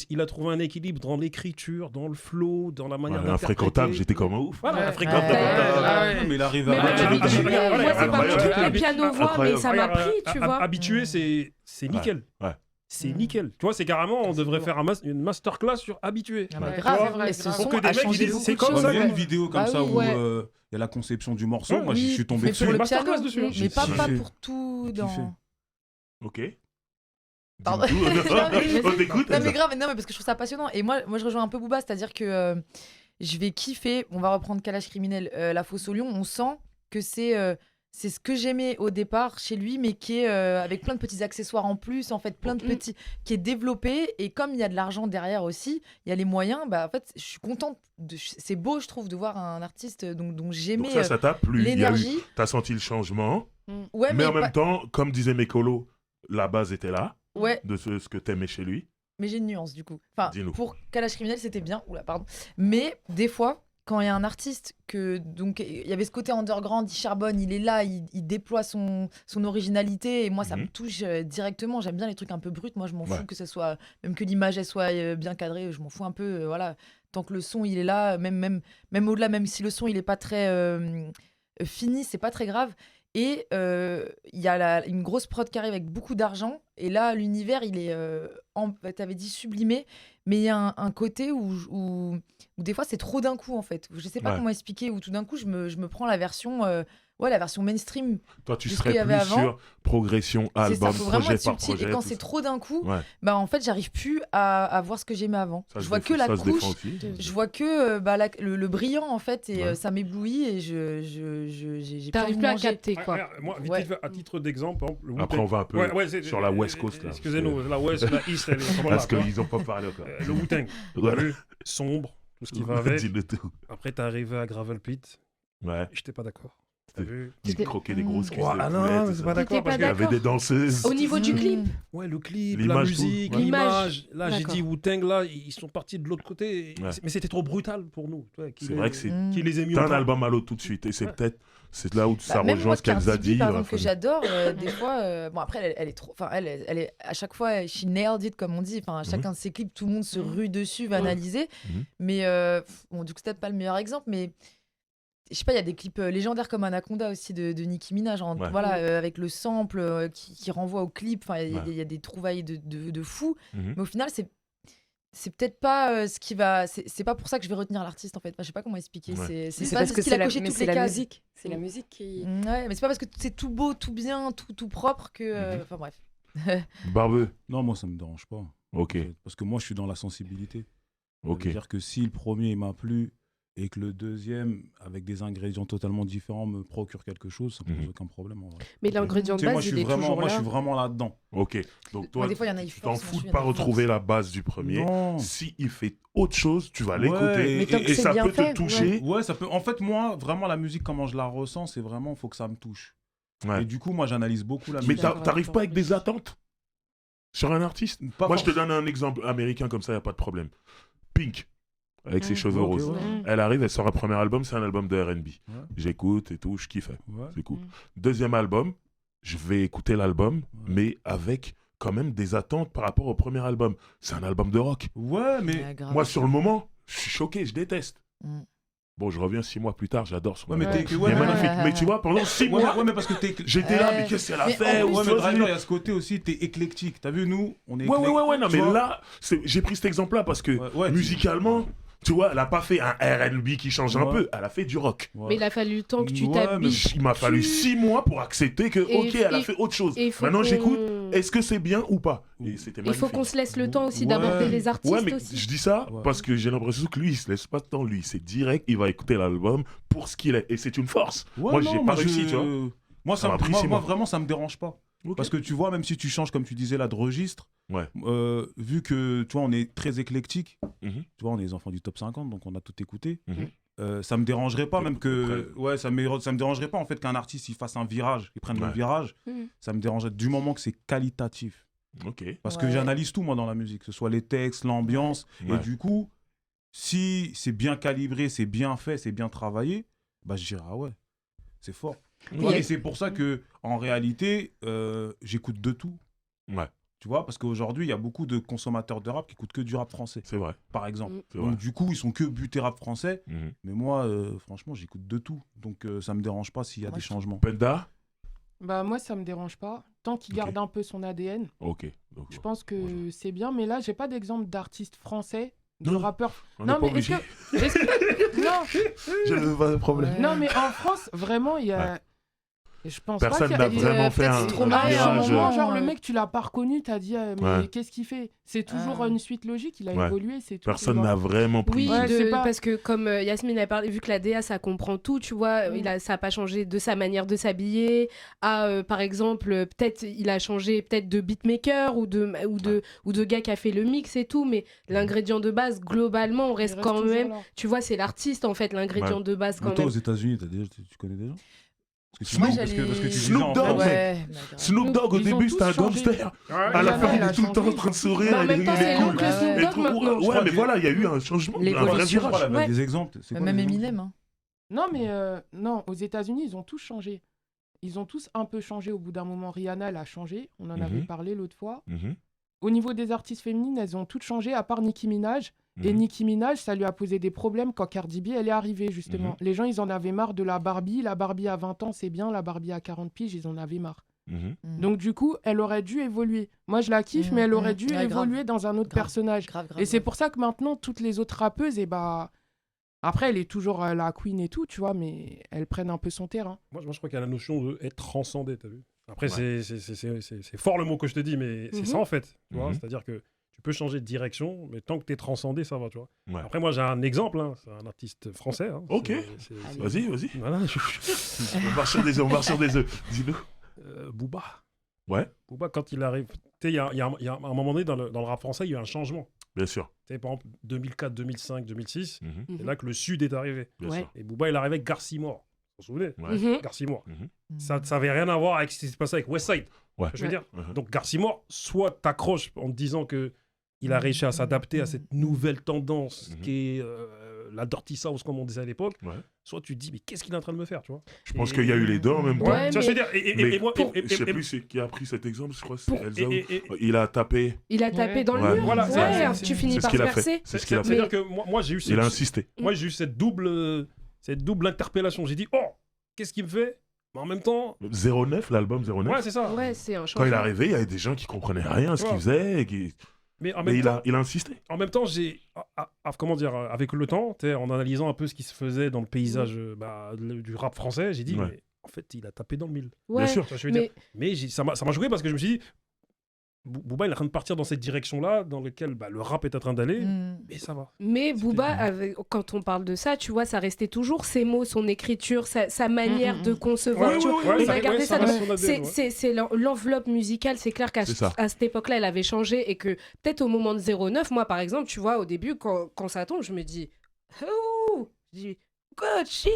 Speaker 7: qu'il a trouvé un équilibre dans l'écriture, dans le flow, dans la manière d'interpréter.
Speaker 1: Infréquentable, j'étais comme un ouf.
Speaker 7: Voilà, infréquentable.
Speaker 3: Mais il arrive
Speaker 6: Moi,
Speaker 3: à...
Speaker 6: c'est pas mon truc, les pianos-voix, mais ça m'a pris, tu vois.
Speaker 7: Habitué, c'est nickel. C'est nickel. Tu vois, c'est carrément, on devrait faire une masterclass sur habitué.
Speaker 2: Grave, mais ce son a changé beaucoup
Speaker 7: c'est
Speaker 2: de
Speaker 7: comme
Speaker 2: choses.
Speaker 7: ça.
Speaker 3: Il y a une vidéo comme ça où
Speaker 6: ouais.
Speaker 3: il y a la conception du morceau.
Speaker 7: Ouais,
Speaker 3: Moi, j'y suis tombé
Speaker 2: Mais
Speaker 3: dessus.
Speaker 2: pour le
Speaker 7: masterclass
Speaker 2: piano,
Speaker 7: dessus, hein.
Speaker 2: mais pas
Speaker 3: Kiffé.
Speaker 2: pour tout dans...
Speaker 1: Ok.
Speaker 2: Pardon.
Speaker 1: On t'écoute.
Speaker 2: Non mais grave, non mais parce que je trouve ça passionnant. Et moi je rejoins un peu Booba, c'est-à-dire que je vais kiffer. On va reprendre Calage criminel, La Fosse au Lion. On sent que c'est ce que j'aimais au départ chez lui, mais qui est avec plein de petits accessoires en plus, en fait, plein de petits, qui est développé. Et comme il y a de l'argent derrière aussi, il y a les moyens. Bah en fait, je suis contente. C'est beau, je trouve, de voir un artiste dont j'aimais
Speaker 1: Donc ça t'a plu.
Speaker 2: l'énergie.
Speaker 1: T'as senti le changement.
Speaker 2: Ouais,
Speaker 1: Mais en même temps, comme disait Mekolo, la base était là.
Speaker 2: Ouais.
Speaker 1: De ce que t'aimais chez lui.
Speaker 2: Mais j'ai une nuance du coup. Enfin,
Speaker 1: Dis-nous.
Speaker 2: pour Calage criminel, c'était bien. Oula, pardon. Mais des fois, quand il y a un artiste donc il y avait ce côté underground, il charbonne, il est là, il déploie son originalité et moi ça me touche directement. J'aime bien les trucs un peu bruts. Moi je m'en fous que ce soit même que l'image elle soit bien cadrée. Je m'en fous un peu. Voilà, tant que le son il est là, même au-delà, même si le son il est pas très fini, c'est pas très grave. Et il y a une grosse prod qui arrive avec beaucoup d'argent. Et là, l'univers, il est, t'avais dit sublimé, mais il y a un côté où des fois, c'est trop d'un coup, en fait. Je sais pas comment expliquer, où tout d'un coup, je me prends la version mainstream.
Speaker 1: Toi, tu
Speaker 2: de ce
Speaker 1: serais
Speaker 2: qu'il y avait
Speaker 1: plus
Speaker 2: avant.
Speaker 1: sur progression,
Speaker 2: C'est
Speaker 1: album,
Speaker 2: ça, faut vraiment
Speaker 1: projet
Speaker 2: être
Speaker 1: par
Speaker 2: subtil.
Speaker 1: projet.
Speaker 2: Et quand
Speaker 1: tout
Speaker 2: c'est
Speaker 1: ça.
Speaker 2: trop d'un coup,
Speaker 1: Ouais.
Speaker 2: bah en fait, j'arrive plus à voir ce que j'aimais avant.
Speaker 1: Ça
Speaker 2: Je
Speaker 1: se
Speaker 2: vois que la
Speaker 1: ça se
Speaker 2: couche.
Speaker 1: défend aussi.
Speaker 2: Je vois que le brillant, en fait, et
Speaker 1: Ouais.
Speaker 2: ça m'éblouit, et j'ai
Speaker 6: T'arrives
Speaker 2: pas
Speaker 6: plus à
Speaker 2: envie de manger.
Speaker 6: capter, quoi.
Speaker 7: Moi, vite
Speaker 2: Ouais.
Speaker 7: fait, à titre d'exemple, par exemple, le
Speaker 1: Après,
Speaker 7: Wu-Tang-
Speaker 1: on va un peu
Speaker 7: c'est-
Speaker 1: sur la West Coast. Là,
Speaker 7: Excusez-nous, la West, la East, elle est vraiment là,
Speaker 1: parce
Speaker 7: tu vois.
Speaker 1: qu'ils n'ont pas parlé encore.
Speaker 7: Le Wu-Tang,
Speaker 1: Voilà.
Speaker 7: t'as vu, sombre, tout ce qui va avec.
Speaker 1: Dis-le tout.
Speaker 7: Après, t'es arrivé à Gravel Pit,
Speaker 1: Ouais.
Speaker 7: j'étais pas d'accord. T'as vu?
Speaker 1: Il croquait des grosses cuisses.
Speaker 7: Ah
Speaker 1: de
Speaker 7: non,
Speaker 1: poulet, tout
Speaker 7: c'est
Speaker 1: ça.
Speaker 7: pas d'accord
Speaker 6: T'étais
Speaker 7: parce
Speaker 1: Il y
Speaker 7: que
Speaker 1: avait des danseuses.
Speaker 6: Au niveau du clip,
Speaker 7: ouais, le clip, la
Speaker 1: L'image,
Speaker 7: musique,
Speaker 1: tout. Ouais.
Speaker 7: l'image. Là, j'ai
Speaker 6: D'accord.
Speaker 7: dit Wu-Tang, là, ils sont partis de l'autre côté.
Speaker 1: Ouais.
Speaker 7: Mais c'était trop brutal pour nous. Tu vois,
Speaker 1: C'est vrai que c'est
Speaker 7: qui les a mis
Speaker 1: t'as
Speaker 7: au
Speaker 1: un
Speaker 7: pas.
Speaker 1: album à l'autre tout de suite. Et c'est
Speaker 7: Ouais.
Speaker 1: peut-être c'est là où ça
Speaker 2: Même
Speaker 1: rejoint
Speaker 2: moi,
Speaker 1: ce qu'elle nous a
Speaker 2: Cardi B,
Speaker 1: dit.
Speaker 2: par
Speaker 1: il a
Speaker 2: exemple, que
Speaker 1: fallu-
Speaker 2: j'adore, des fois, bon après elle est trop, enfin elle est à chaque fois she nailed it comme on dit, enfin chacun de ses clips, tout le monde se rue dessus, va analyser,
Speaker 1: Mhm.
Speaker 2: mais bon du coup c'est peut-être pas le meilleur exemple, mais je sais pas, il y a des clips légendaires comme Anaconda aussi de Nicki Minaj,
Speaker 1: Ouais.
Speaker 2: voilà, avec le sample qui renvoie au clip. Enfin, il
Speaker 1: Ouais.
Speaker 2: y a des trouvailles de fou.
Speaker 1: Mhm.
Speaker 2: Mais au final, c'est peut-être pas ce qui va. C'est pas pour ça que je vais retenir l'artiste en fait. Enfin, je sais pas comment expliquer.
Speaker 1: Ouais.
Speaker 2: C'est
Speaker 4: C'est
Speaker 2: pas
Speaker 4: parce que
Speaker 2: qu'il
Speaker 4: c'est
Speaker 2: a
Speaker 4: la,
Speaker 2: coché
Speaker 4: mais
Speaker 2: toutes
Speaker 4: c'est
Speaker 2: les
Speaker 4: la
Speaker 2: cases.
Speaker 4: musique. C'est la musique qui.
Speaker 2: Ouais, mais c'est pas parce que c'est tout beau, tout bien, tout propre que.
Speaker 1: Mhm.
Speaker 2: Enfin bref.
Speaker 1: Barbeux.
Speaker 3: Non, moi, ça me dérange pas.
Speaker 1: Ok,
Speaker 3: En fait, parce que moi, je suis dans la sensibilité. Ça
Speaker 1: ok.
Speaker 3: veut dire que si le premier il m'a plu et que le deuxième, avec des ingrédients totalement différents, me procure quelque chose, ça ne pose
Speaker 1: Mhm.
Speaker 3: aucun problème. En vrai.
Speaker 6: Mais l'ingrédient de
Speaker 3: Tu sais,
Speaker 6: base, il est toujours
Speaker 3: moi, je
Speaker 6: là.
Speaker 3: suis vraiment là-dedans.
Speaker 1: Ok. Donc toi,
Speaker 2: Des fois, il y en a, ils
Speaker 1: tu t'en
Speaker 2: forcent,
Speaker 1: fous
Speaker 2: moi,
Speaker 1: de
Speaker 2: je
Speaker 1: pas
Speaker 2: suis, il y en a, ils
Speaker 1: retrouver la base du premier.
Speaker 3: Non.
Speaker 1: Si il fait autre chose, tu vas
Speaker 3: Ouais,
Speaker 1: l'écouter
Speaker 3: mais
Speaker 4: tant que
Speaker 1: et
Speaker 4: c'est
Speaker 1: ça
Speaker 4: bien
Speaker 1: peut
Speaker 4: fait,
Speaker 1: te toucher.
Speaker 3: Ouais, ça peut. En fait, moi, vraiment, la musique, comment je la ressens, c'est vraiment, faut que ça me touche.
Speaker 1: Ouais.
Speaker 3: Et du coup, moi, j'analyse beaucoup la
Speaker 1: Mais
Speaker 3: musique.
Speaker 1: t'arrives pas avec des attentes sur un artiste.
Speaker 3: Pas
Speaker 1: Moi, je te
Speaker 3: forcément.
Speaker 1: donne un exemple américain comme ça, y a pas de problème. Pink, avec ses cheveux
Speaker 3: Ouais, ok,
Speaker 1: roses.
Speaker 3: ouais.
Speaker 1: Elle arrive, elle sort un premier album, c'est un album de R&B.
Speaker 3: Ouais.
Speaker 1: J'écoute et tout, je kiffe.
Speaker 3: Ouais.
Speaker 1: C'est cool.
Speaker 2: Mm.
Speaker 1: Deuxième album, je vais écouter l'album,
Speaker 3: Ouais.
Speaker 1: mais avec quand même des attentes par rapport au premier album. C'est un album de rock.
Speaker 3: Ouais, mais.
Speaker 2: Ouais, grave.
Speaker 1: Moi, sur le moment, je suis choqué, je déteste.
Speaker 2: Mm.
Speaker 1: Bon, je reviens 6 mois plus tard, j'adore son
Speaker 3: Ouais, mais
Speaker 1: album.
Speaker 3: t'es-
Speaker 1: Il
Speaker 3: ouais,
Speaker 1: est
Speaker 3: mais-
Speaker 1: magnifique. Mais tu vois, pendant 6
Speaker 3: Ouais,
Speaker 1: mois,
Speaker 3: ouais, mais parce que t'es.
Speaker 1: j'étais là, mais
Speaker 2: Ouais.
Speaker 1: qu'est-ce qu'elle a
Speaker 2: Mais
Speaker 1: fait
Speaker 2: en
Speaker 1: ou
Speaker 3: Ouais,
Speaker 1: tu
Speaker 3: mais
Speaker 1: vois,
Speaker 3: Driver, il y
Speaker 1: je-
Speaker 3: a ce côté aussi, t'es éclectique. T'as vu, nous, on est
Speaker 1: Ouais,
Speaker 3: éclectique.
Speaker 1: non,
Speaker 3: Tu
Speaker 1: mais
Speaker 3: vois.
Speaker 1: là, j'ai pris cet exemple-là parce que
Speaker 3: Ouais, ouais,
Speaker 1: musicalement, tu vois, elle a pas fait un R&B qui change un
Speaker 3: Ouais.
Speaker 1: peu, elle a fait du rock.
Speaker 3: Ouais.
Speaker 6: Mais il a fallu le temps que tu
Speaker 3: Ouais,
Speaker 6: t'habitues.
Speaker 1: Il m'a fallu 6 mois pour accepter que,
Speaker 6: Et-
Speaker 1: ok, elle a
Speaker 6: et-
Speaker 1: fait autre chose.
Speaker 6: Et il faut
Speaker 1: Maintenant,
Speaker 6: qu'on-
Speaker 1: j'écoute, est-ce que c'est bien ou pas? Et c'était
Speaker 6: Il
Speaker 1: magnifique.
Speaker 6: faut qu'on se laisse le temps aussi
Speaker 3: Ouais.
Speaker 6: d'aborder les artistes
Speaker 1: Ouais, mais
Speaker 6: aussi.
Speaker 1: je dis ça
Speaker 3: Ouais.
Speaker 1: parce que j'ai l'impression que lui, il se laisse pas de temps. Lui, c'est direct, il va écouter l'album pour ce qu'il est. Et c'est une force.
Speaker 3: Ouais,
Speaker 1: moi,
Speaker 3: non,
Speaker 1: j'ai pas réussi, tu vois.
Speaker 3: Moi,
Speaker 1: Ça m'a pris 6
Speaker 3: moi,
Speaker 1: mois.
Speaker 3: vraiment, ça me dérange pas.
Speaker 1: Ok.
Speaker 3: Parce que tu vois, même si tu changes, comme tu disais là, de registre,
Speaker 1: Ouais.
Speaker 3: vu que tu vois, on est très éclectique,
Speaker 1: Mhm.
Speaker 3: tu vois, on est les enfants du top 50, donc on a tout écouté.
Speaker 1: Mhm.
Speaker 3: Ça me dérangerait pas,
Speaker 1: Et
Speaker 3: même que.
Speaker 1: après-
Speaker 3: Ouais, ça me dérangerait pas en fait qu'un artiste il fasse un virage, il prenne le
Speaker 1: Ouais.
Speaker 3: virage.
Speaker 6: Mhm.
Speaker 3: Ça me dérangerait du moment que c'est qualitatif.
Speaker 1: Ok.
Speaker 3: Parce que
Speaker 2: Ouais.
Speaker 3: j'analyse tout, moi, dans la musique, que ce soit les textes, l'ambiance.
Speaker 1: Ouais.
Speaker 3: Et du coup, si c'est bien calibré, c'est bien fait, c'est bien travaillé, bah je dirais, ah ouais, c'est fort. Tu vois,
Speaker 2: Et-
Speaker 3: et c'est pour ça que en réalité, j'écoute de tout.
Speaker 1: Ouais,
Speaker 3: Tu vois, parce qu'aujourd'hui, il y a beaucoup de consommateurs de rap qui écoutent que du rap français,
Speaker 1: c'est vrai.
Speaker 3: par exemple.
Speaker 6: Mm.
Speaker 1: C'est
Speaker 3: Donc
Speaker 1: vrai.
Speaker 3: du coup, ils sont que butés rap français.
Speaker 1: Mhm.
Speaker 3: Mais moi, franchement, j'écoute de tout. Donc ça me dérange pas s'il y a
Speaker 2: Moi,
Speaker 3: des
Speaker 2: je
Speaker 3: changements.
Speaker 1: Penda?
Speaker 5: Bah, moi, ça me dérange pas. Tant qu'il
Speaker 1: Ok.
Speaker 5: garde un peu son ADN,
Speaker 1: Ok. Donc,
Speaker 5: je pense que
Speaker 1: Voilà.
Speaker 5: c'est bien. Mais là, j'ai pas d'exemple d'artiste français, de
Speaker 1: Non.
Speaker 5: rappeur.
Speaker 1: on
Speaker 5: Non,
Speaker 1: n'est pas
Speaker 5: mais est-ce
Speaker 1: obligé.
Speaker 5: Non,
Speaker 1: Je n'ai pas de problème.
Speaker 2: Ouais.
Speaker 5: non, mais en France, vraiment, il y a. Je pense
Speaker 1: Personne
Speaker 5: pas
Speaker 1: n'a
Speaker 5: qu'il y a-
Speaker 1: vraiment fait
Speaker 2: peut-être
Speaker 1: un
Speaker 2: c'est trop
Speaker 1: un
Speaker 2: marrant,
Speaker 5: Ah, et à un
Speaker 1: virage.
Speaker 5: moment, genre,
Speaker 2: Ouais.
Speaker 5: le mec, tu l'as pas reconnu, t'as dit, mais
Speaker 1: Ouais.
Speaker 5: qu'est-ce qu'il fait? C'est toujours
Speaker 2: Ah.
Speaker 5: une suite logique, il a
Speaker 1: Ouais.
Speaker 5: évolué, c'est tout.
Speaker 1: Personne
Speaker 5: tu vois.
Speaker 1: n'a vraiment pris.
Speaker 6: Oui,
Speaker 5: Ouais, c'est pas-
Speaker 6: parce que comme Yasmine a parlé, vu que la DA ça comprend tout, tu vois, ça a pas changé de sa manière de s'habiller, à par exemple, peut-être il a changé peut-être de beatmaker ou de gars qui a fait le mix et tout, mais l'ingrédient de base, globalement, on
Speaker 5: Il
Speaker 6: reste
Speaker 5: reste
Speaker 6: quand
Speaker 5: toujours
Speaker 6: même,
Speaker 5: là.
Speaker 6: tu vois, c'est l'artiste en fait, l'ingrédient de base
Speaker 3: Mais
Speaker 6: quand
Speaker 3: toi, aux
Speaker 6: même.
Speaker 3: États-Unis, tu connais des gens parce que,
Speaker 2: Moi,
Speaker 3: parce que tu
Speaker 2: j'allais-
Speaker 3: disais
Speaker 1: Snoop
Speaker 3: en
Speaker 1: Dogg,
Speaker 3: France-
Speaker 2: Ouais, mais grave.
Speaker 1: Snoop Dogg, au
Speaker 5: Ils ont
Speaker 1: début,
Speaker 5: tous
Speaker 1: c'était un
Speaker 5: changé.
Speaker 1: gangster. À la
Speaker 5: Rihanna,
Speaker 1: fin, il
Speaker 5: elle a
Speaker 1: est tout le temps en
Speaker 5: changé.
Speaker 1: train de sourire.
Speaker 6: Mais en même temps,
Speaker 1: il est
Speaker 6: c'est
Speaker 1: cool.
Speaker 6: l'oncle
Speaker 2: Ouais.
Speaker 6: Snoop
Speaker 1: Et
Speaker 6: Dogg
Speaker 1: tout-
Speaker 6: maintenant.
Speaker 1: Ouais,
Speaker 3: crois
Speaker 1: mais
Speaker 3: que-
Speaker 1: voilà, il y a eu un changement, un vrai
Speaker 2: L'évolution.
Speaker 1: virage.
Speaker 3: Voilà, mais
Speaker 6: Ouais.
Speaker 3: des exemples. C'est quoi
Speaker 2: Même
Speaker 3: les exemples
Speaker 2: Eminem. Hein.
Speaker 5: Non, mais non, aux États-Unis, ils ont tous changé. Ils ont tous un peu changé au bout d'un moment. Rihanna, elle a changé. On en avait parlé l'autre fois.
Speaker 1: Mhm.
Speaker 5: Au niveau des artistes féminines, elles ont toutes changé, à part Nicki Minaj. Et
Speaker 1: Mhm.
Speaker 5: Nicki Minaj, ça lui a posé des problèmes quand Cardi B, elle est arrivée, justement. Les gens, ils en avaient marre de la Barbie. La Barbie à 20 ans, c'est bien. La Barbie à 40 piges, ils en avaient marre.
Speaker 1: Mhm.
Speaker 5: Donc, du coup, elle aurait dû évoluer. Moi, je la kiffe, mais elle aurait dû
Speaker 2: Ouais, grave.
Speaker 5: évoluer dans un autre
Speaker 2: Grave.
Speaker 5: personnage.
Speaker 2: Grave, grave.
Speaker 5: Et c'est
Speaker 2: grave.
Speaker 5: pour ça que maintenant, toutes les autres rappeuses, et bah. Après, elle est toujours la queen et tout, tu vois, mais elles prennent un peu son terrain.
Speaker 7: Moi, je crois qu'il y a la notion d'être transcendé, t'as vu. Après,
Speaker 1: Ouais.
Speaker 7: c'est fort le mot que je te dis, mais c'est
Speaker 6: Mhm.
Speaker 7: ça en fait. Tu vois,
Speaker 1: Mhm.
Speaker 7: c'est-à-dire que tu peux changer de direction, mais tant que tu es transcendé, ça va, tu vois.
Speaker 1: Ouais.
Speaker 7: Après, moi, j'ai un exemple, hein, c'est un artiste français. Hein,
Speaker 1: Ok.
Speaker 7: c'est-
Speaker 1: Vas-y, vas-y.
Speaker 7: Voilà,
Speaker 1: On marche sur des œufs, on marche sur des œufs. Dis-le.
Speaker 7: Booba.
Speaker 1: Ouais,
Speaker 7: Booba, quand il arrive, tu sais, il y a un moment donné dans le rap français, il y a eu un changement.
Speaker 1: bien sûr.
Speaker 7: Tu sais, par exemple, 2004, 2005, 2006,
Speaker 1: Mhm.
Speaker 7: c'est là que le Sud est arrivé.
Speaker 1: Bien
Speaker 6: Ouais.
Speaker 1: sûr.
Speaker 7: Et Booba, il arrivait avec Garcimore. Vous vous souvenez
Speaker 1: Ouais.
Speaker 6: Mhm.
Speaker 7: Garcimore.
Speaker 1: Mhm.
Speaker 7: Ça n'avait rien à voir avec ce qui s'est passé avec Westside.
Speaker 1: Ouais.
Speaker 7: Je veux dire.
Speaker 1: Mhm.
Speaker 7: Donc Garcimore, soit t'accroches en te disant que il a réussi à s'adapter à cette nouvelle tendance
Speaker 1: Mhm.
Speaker 7: qui est la Dirty South, comme on disait à l'époque,
Speaker 1: Ouais.
Speaker 7: soit tu te dis, mais qu'est-ce qu'il est en train de me faire, tu vois.
Speaker 1: Je pense qu'il y a eu les deux en même temps.
Speaker 6: Ouais,
Speaker 7: Tu vois ce que je veux
Speaker 6: mais-
Speaker 7: dire
Speaker 1: Mais
Speaker 7: et moi,
Speaker 1: je sais plus c'est qui a pris cet exemple, je crois que c'est
Speaker 6: Pour-
Speaker 1: Elsa.
Speaker 7: et-
Speaker 1: Il a tapé.
Speaker 6: Il a tapé
Speaker 5: Ouais.
Speaker 6: dans le
Speaker 1: Ouais.
Speaker 6: mur.
Speaker 7: Voilà,
Speaker 6: Ouais,
Speaker 5: c'est-
Speaker 6: tu finis
Speaker 1: C'est ce
Speaker 6: par
Speaker 1: qu'il a fait.
Speaker 6: percer.
Speaker 1: C'est ce qu'il a fait.
Speaker 7: C'est-à-dire que moi j'ai eu
Speaker 1: Il a
Speaker 7: cette,
Speaker 1: insisté.
Speaker 7: moi, j'ai eu cette double cette double interpellation. J'ai dit, oh, qu'est-ce qu'il me fait? Mais en même temps...
Speaker 1: 09, l'album 09.
Speaker 7: Ouais, c'est ça.
Speaker 6: Ouais, c'est un
Speaker 1: Quand
Speaker 6: changement.
Speaker 1: il est arrivé, il y avait des gens qui comprenaient rien à ce qu'il faisait.
Speaker 7: Mais en
Speaker 1: Mais
Speaker 7: même temps,
Speaker 1: il a insisté.
Speaker 7: en même temps, comment dire, avec le temps, en analysant un peu ce qui se faisait dans le paysage du rap français, j'ai dit,
Speaker 1: Ouais.
Speaker 7: mais en fait, il a tapé dans le mille.
Speaker 6: Ouais,
Speaker 1: Bien sûr.
Speaker 7: Tu vois ce que je veux dire.
Speaker 6: mais
Speaker 7: Mais ça m'a joué parce que je me suis dit, Booba, il est en train de partir dans cette direction-là, dans laquelle le rap est en train d'aller, et ça va.
Speaker 6: Mais Booba, quand on parle de ça, tu vois, ça restait toujours ses mots, son écriture, sa manière de concevoir.
Speaker 7: Ouais,
Speaker 6: tu vois.
Speaker 7: ouais,
Speaker 6: On
Speaker 7: ça-
Speaker 6: a gardé
Speaker 7: ouais,
Speaker 6: ça.
Speaker 7: ça reste son ADN,
Speaker 6: C'est l'enveloppe musicale. C'est clair qu'à
Speaker 1: C'est ça.
Speaker 6: à cette époque-là, elle avait changé et que peut-être au moment de 09, moi, par exemple, tu vois, au début, quand ça tombe, je me dis, oh, je dis, God shit.